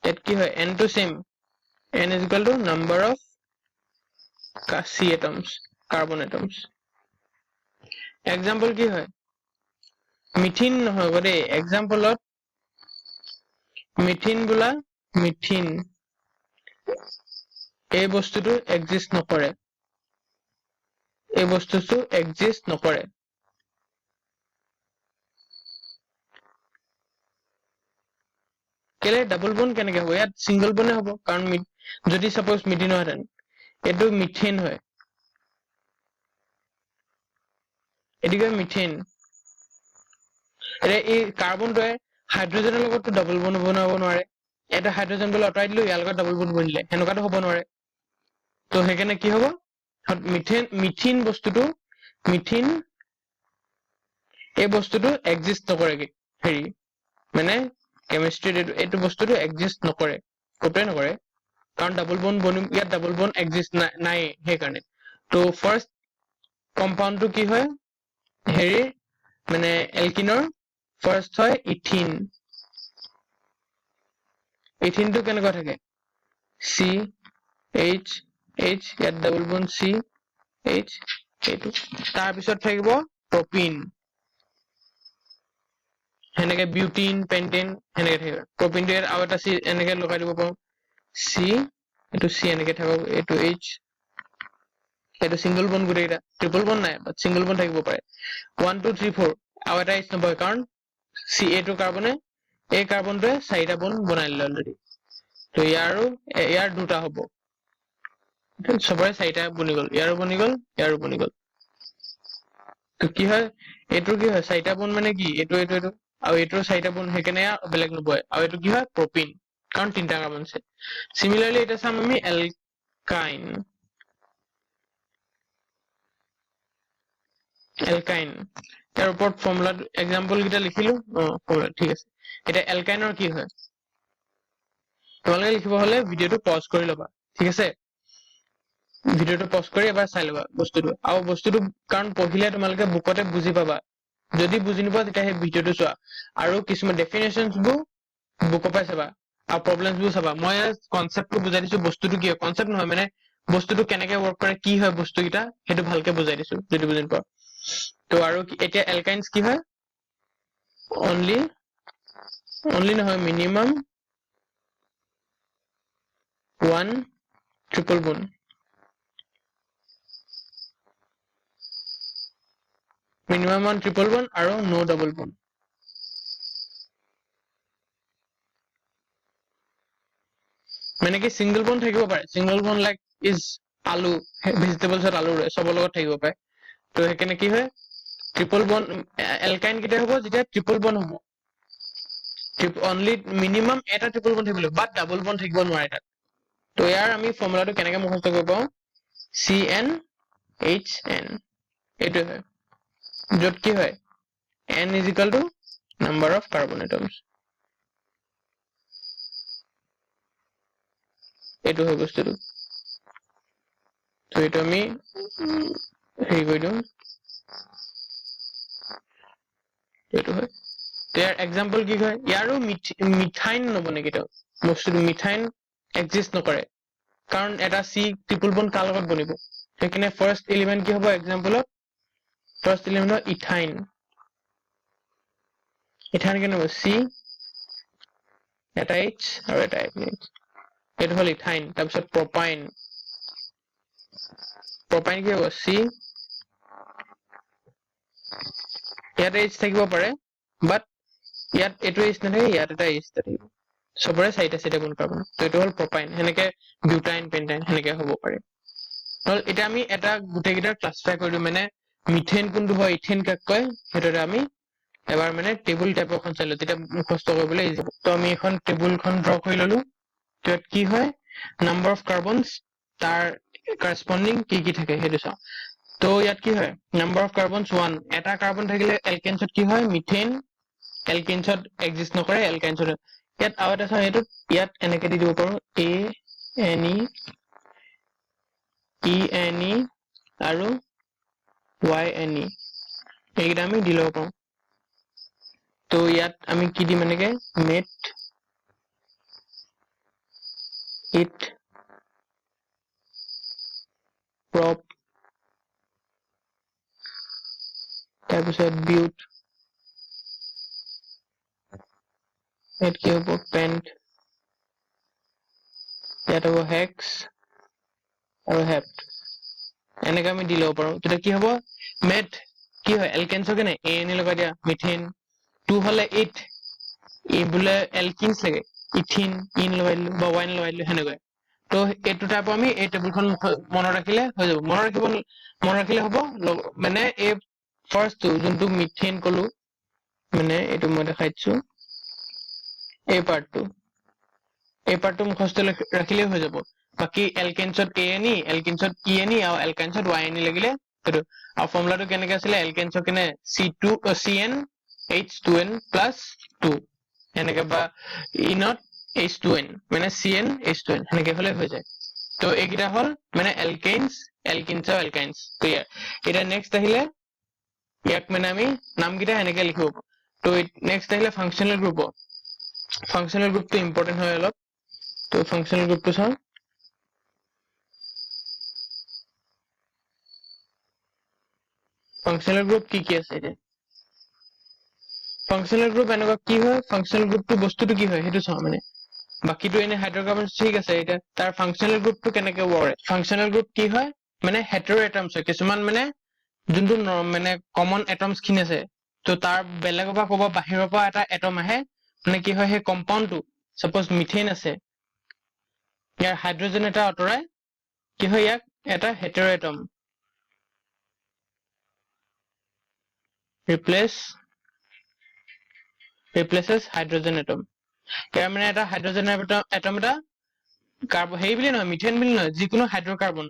ইয়াত কি হয় n টো same n is equal to number of C atoms carbon atoms example কি হয় মিথিন নহয় গদে এক্সাম্পলত মিথিন বোলা মিথিন এই বস্তুটো এক্সিষ্ট নকৰে এই বস্তুটো এক্সিষ্ট নকৰে কেলে ডাবল বন্ড কেনেকে হ'ব ইয়াত সিঙ্গল বন্ড হ'ব কাৰণ যদি সাপোজ মিথিন হয়তেন এটো মিথেন হয় এদিকে মিথেন এই কাৰ্বনটোৱে হাইড্ৰোজেনৰ লগতটো ডাবল বন্ড বনাব নোৱাৰে এটা হাইড্ৰোজেন বল আঁতৰাই দিলো ইয়াৰ লগত ডাবল বন্ড বনিলে হেনকাটো হ'ব নোৱাৰে তো হেকানে কি হ'ব মিথেন বস্তুটো মিথেন এই বস্তুটো এক্সিষ্ট নকৰে হেৰি মানে কেমিষ্ট্ৰিত এইটো বস্তুটো এক্সিষ্ট নকৰে কপে নকৰে কাৰণ ডাবল বন্ড বনিম ইয়াত ডাবল বন্ড এক্সিষ্ট নাই হে কাৰণে তো ফাৰ্স্ট কম্পাউণ্ডটো কি হয় হেৰি মানে এলকিনৰ ফাৰ্স্ট হয় ইথিন ইথিনটো কেনেকুৱা থাকে CH ইয়াত ডাবল বন্ড CH এইটো তাৰ পিছত থাকিব প্ৰপিন হেনেকে বিউটিন পেন্টেন হেনেকে থাকিব প্ৰপিনটো ইয়াত আৰু এটা C এনেকে লগাই দিব পাৰো C এইটো C এনেকে থাকক এইটো H এইটো সিঙ্গল বন্ড গুটেইটা ট্ৰিপল বন্ড নাই বাট সিঙ্গল বন্ড থাকিব পাৰে 1 2 3 4 আৰু এটা H নবয় কাৰণ Ca2 কাৰ্বনে এই কাৰ্বনটোৱে চাৰিটা বন্ড বনাই ললে অলৰেডি তো ইয়াৰ দুটা হ'ব সবৰে চাৰিটা বনি গল ইয়াৰো বনি গল তো কি হয় এইটো কি হয় চাৰিটা বন্ড মানে কি এইটো আৰু এইটোৰ চাৰিটা বন্ড হেকেনে বেলেগ নবয় আৰু এইটো কি হয় প্ৰপিন কাৰণ তিনটা কাৰ্বন আছে সিমিলাৰলি এটা চাম আমি এলকাইন ইয়াৰ ওপৰত ফৰ্মুলা এক্সাম্পল কিটা লিখিলো ফৰ্মুলা ঠিক আছে এটা এলকাইনৰ কি হয় তোমালোকে লিখিব হলে ভিডিওটো পজ কৰি ল'বা ঠিক আছে ভিডিওটো পজ কৰি এবাৰ চাই ল'বা বস্তুটো আৰু বস্তুটো কাৰণ পঢ়িলে তোমালোকে বুকতে বুজি পাবা যদি বুজি নোপোৱা তেতিয়া সেই ভিডিওটো চোৱা আৰু কিছুমান ডেফিনেশনছ বোৰ বুকৰ পৰা চাবা আৰু প্ৰবলেমছ বোৰ চাবা মই কনসেপ্টটো বুজাই দিছো বস্তুটো কি হয় কনসেপ্ট নহয় মানে বস্তুটো কেনেকে ওয়ার্ক কৰে কি হয় বস্তুকিটা হেতু ভালকে বুজাই দিছো যদি বুজি নোপোৱা তো আৰু এতিয়া এলকাইনছ কি হয় অনলি নহয় minimum 1 triple bond minimum 1 triple bond আৰু নো ডাবল বন্ড মানে কি সিঙ্গল বন্ড থাকিব পাৰে সিঙ্গল বন্ড লাইক ইজ আলু ভেজিটেবলছত আলু ৰয় সবৰ লগত থাকিব পাৰে তো হেকেনে কি হয় ট্ৰিপল বন্ড এলকাইন কিটা হ'ব যেতিয়া ট্ৰিপল বন্ড হ'ব অনলি মিনিমাম এটা ট্ৰিপল বন্ড থাকিব বাট ডাবল বন্ড থাকিব নোৱাৰে তাত তো ইয়াৰ আমি ফৰ্মুলাটো কেনেকে মুখস্থ কৰিব পাওঁ CnHn এইটো হয় যত কি হয় n is equal to number of carbon atoms এইটো হয় বস্তুটো তো এইটো আমি হেৰি কৰি দিওঁ এইটো হয় ইয়াৰ এক্সাম্পল কি হয় ইয়াৰো মিথাইন নবনে কেতিয়াও বস্তুটো মিথাইন এক্সিষ্ট নকৰে কাৰণ এটা C ট্ৰিপল বন্ড কাৰ লগত বনিব সেইকাৰণে ফাৰ্স্ট এলিমেন্ট কি হ'ব এক্সাম্পলত ফাৰ্স্ট এলিমেন্ট ইথাইন কেনে হ'ব C এটা H আৰু এটা H এইটো হ'ল ইথাইন তাৰপিছত প্ৰপাইন কি হ'ব C ইয়াতে H থাকিব পাৰে বাট ইয়াত এইটো H নাথাকে ইয়াত এটা H থাকিব সবৰে চাৰিটা বন্ড কাৰ্বন তো এইটো হ'ল প্ৰপাইন হেনেকে বিউটাইন পেন্টাইন হেনেকে হ'ব পাৰে হল এটা আমি এটা গুটেকিটাৰ ক্লাসিফাই কৰিলো মানে মিথেন কোনটো হয় ইথেন কাক কয় হেতু আমি এবাৰ মানে টেবুল টাইপ এখন চাইলো তেতিয়া মুখস্থ কৰিবলৈ ইজি হ'ব তো আমি এখন টেবুলখন ড্ৰ কৰি ললো তো কি হয় নাম্বাৰ অফ কাৰ্বনছ তাৰ কৰসপন্ডিং কি থাকে হেতু চাও তো ইয়াত কি হয় নাম্বাৰ অফ কাৰ্বনছ 1 এটা কাৰ্বন থাকিলে এলকেনছত কি হয় মিথেন এলকেনছত এক্সিষ্ট নকৰে এলকাইনছত ইয়াত আৰু এটা চাও হেতু ইয়াত এনেকে দি দিব পাৰো A N E ENE আৰু YNE এইকেইটা আমি দি ল'ব পাৰোঁ তো ইয়াত আমি কি দিম এনেকে মেট ইট prop তাৰপিছত build ইয়াত কি হ'ব pent ইয়াত হ'ব hex আৰু hept এনেকে আমি দি ল'ব পাৰোঁ তেতিয়া কি হ'ব মেট কি হয় এলকেনছ কেনে ANE লগাই দিয়া মিথেন 2 হলে 8 এই বোলে এলকিনছ লাগে ইথিন ইন লগাই দিলো বা ওয়াইন লগাই দিলো হেনেকৈ তো এইটো টাইপৰ আমি এই টেবুলখন মনত ৰাখিলে হৈ যাব মনত ৰাখিলে হ'ব মানে এই ফাৰ্স্ট যোনটো মিথেন কলো মানে এইটো মই দেখাই দিছো এই পাৰ্টটো মুখস্থ ৰাখিলে হৈ যাব বাকি এলকেনছত ANE এলকিনছত ENE আৰু এলকাইনছত YNE লাগিলে সেইটো আৰু ফৰ্মুলাটো কেনেকৈ আছিলে এলকেনছত কেনে CN H2N+2 এনেকে বা ইনত H2N মানে CnH2n এনেকে হলে হৈ যায় তো এইকেইটা হল মানে এলকেনছ আৰু এলকাইনছ ক্লিয়াৰ এটা নেক্সট আহিলে ইয়াক মানে আমি নামকেইটা এনেকে লিখিব তো নেক্সট আহিলে ফাংচনেল গ্ৰুপটো ইম্পৰ্টেন্ট হয় অলপ তো ফাংচনেল গ্ৰুপটো চাওঁ ফাংচনেল গ্ৰুপ কি আছে এতিয়া ফাংচনেল গ্ৰুপ এনেকুৱা কি হয় ফাংচনেল গ্ৰুপটো বস্তুটো কি হয় সেইটো চাওঁ মানে বাকিটো এনে হাইড্ৰকাৰ্বন ঠিক আছে এতিয়া তাৰ ফাংচনেল গ্ৰুপটো কেনেকে ৱৰ্ক ফাংচনেল গ্ৰুপ কি হয় মানে হেটেৰো এটমছ হয় কিছুমান মানে যোনটো মানে কমন এটমছ খিনি আছে তো তাৰ বেলেগৰ পৰা ক'ব বাহিৰৰ পৰা এটা এটম আহে মানে কি হয় সেই কম্পাউণ্ডটো সাপোজ মিথেন আছে ইয়াৰ হাইড্ৰজেন এটা আঁতৰাই কি হয় ইয়াক এটা হেটেৰো এটম replaces hydrogen atom ইয়াৰ মানে এটা হাইড্ৰজেন এটম এটা হেৰি বুলি নহয় মিথেন বুলি নহয় যিকোনো হাইড্ৰকাৰ্বন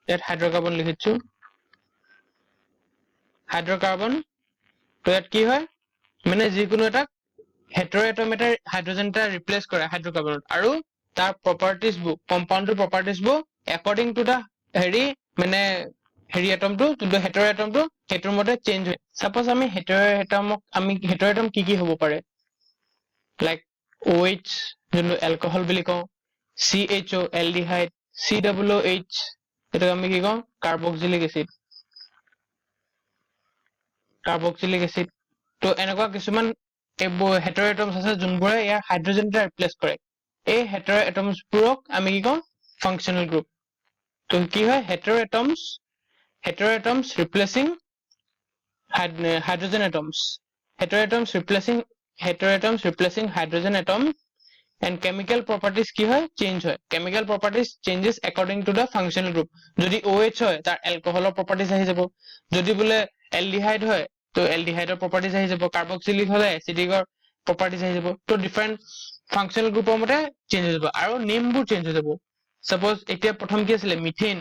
ইয়াত হাইড্ৰকাৰ্বন লিখিছো হাইড্ৰকাৰ্বন তো ইয়াত কি হয় মানে যিকোনো এটা হেটেৰো এটম এটা হাইড্ৰজেন এটা ৰিপ্লেচ কৰে হাইড্ৰকাৰ্বনত আৰু তাৰ প্ৰপাৰ্টিজ বোৰ কম্পাউণ্ডৰ প্ৰপাৰ্টিজ বোৰ একৰ্ডিং টু দা হেৰি মানে হেৰি এটমটো যোনটো হেটেৰো এটমটো হেটোৰ মতে চেঞ্জ হয় সাপোজ আমি হেটেৰো এটম কি হ'ব পাৰে লাইক OH যোনটো এলকহল বুলি কওঁ CHO এলডিহাইড COOH এটাক আমি কি কওঁ কাৰ্বক্সিলিক এচিড তো এনেকুৱা কিছুমান হেটেৰো এটমছ আছে যোনবোৰে ইয়াৰ হাইড্ৰজেন এটা ৰিপ্লেচ কৰে এই হেটেৰো এটমছবোৰক আমি কি কওঁ ফাংচনেল গ্ৰুপ তো কি হয় হেটেৰো atoms ৰিপ্লেচিং hydrogen atoms heteroatoms replacing hydrogen atom and chemical properties কি হয় চেঞ্জ হয় chemical properties changes according to the functional group যদি OH হয় তাৰ alcoholৰ properties আহি যাব যদি বোলে aldehyde হয় তো aldehydeৰ properties আহি যাব carboxylic হলে acidicৰ properties আহি যাব তো different functional groupৰ মতে চেঞ্জ হৈ যাব আৰু নেমবোৰ চেঞ্জ হৈ যাব suppose এতিয়া প্ৰথম কি আছিলে মিথেন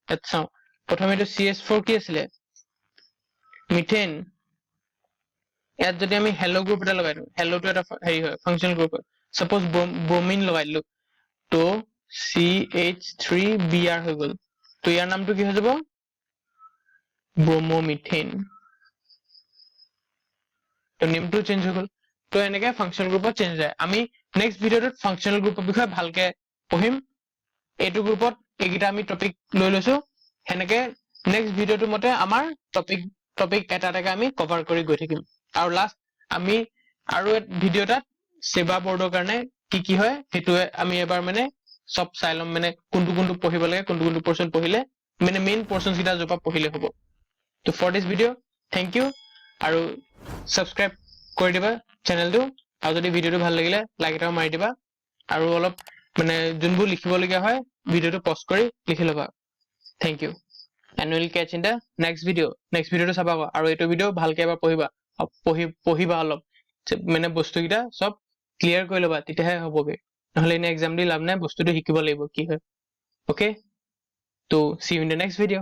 ইয়াত চাওঁ প্ৰথম এইটো CH4 কি আছিলে মিথেন ইয়াত যদি আমি হেলো গ্ৰুপ এটা লগাই দিওঁ হেলোটো এটা হেৰি হয় ফাংচনেল গ্ৰুপ হয় সাপোজ ব্ৰোমিন লগাই দিলো তো CH3Br হৈ গ'ল তো ইয়াৰ নামটো কি হৈ যাব ব্ৰোমোমিথেন তো নেমটো চেঞ্জ হৈ গ'ল তো এনেকে ফাংচনেল গ্ৰুপত চেঞ্জ হয় আমি নেক্সট ভিডিঅ'টোত ফাংচনেল গ্ৰুপৰ বিষয়ে ভালকে পঢ়িম এইটো গ্ৰুপত এইকেইটা আমি টপিক লৈ লৈছো হেনেকে নেক্সট ভিডিঅ'টোৰ মতে আমাৰ টপিক এটা এটাকে আমি কভাৰ কৰি গৈ থাকিম আৰু লাষ্ট আমি আৰু ভিডিঅ' এটাত সেৱা বৰ্ডৰ কাৰণে কি হয় সেইটোৱে আমি এবাৰ মানে সব চাই লম মানে কোনটো পঢ়িব লাগে কোনটো পোৰশন পঢ়িলে মানে মেইন পোৰশন কিটা জপা পঢ়িলে হ'ব তো for this video' thank you আৰু সাবস্ক্ৰাইব কৰি দিবা চেনেলটো আৰু যদি ভিডিঅ'টো ভাল লাগিলে লাইক এটা মাৰি দিবা আৰু অলপ মানে যোনবোৰ লিখিবলগীয়া হয় ভিডিঅ'টো পজ কৰি লিখি ল'বা thank you and we'll catch in the next video টো চাবা আৰু এইটো ভিডিঅ' ভালকে এবাৰ পঢ়িবা অলপ মানে বস্তুকেইটা সব ক্লিয়াৰ কৰি ল'বা তেতিয়াহে হ'বগে নহলে এনে এক্সাম দি লাভ নাই বস্তুটো শিকিব লাগিব কি হয় okay to see you in the next video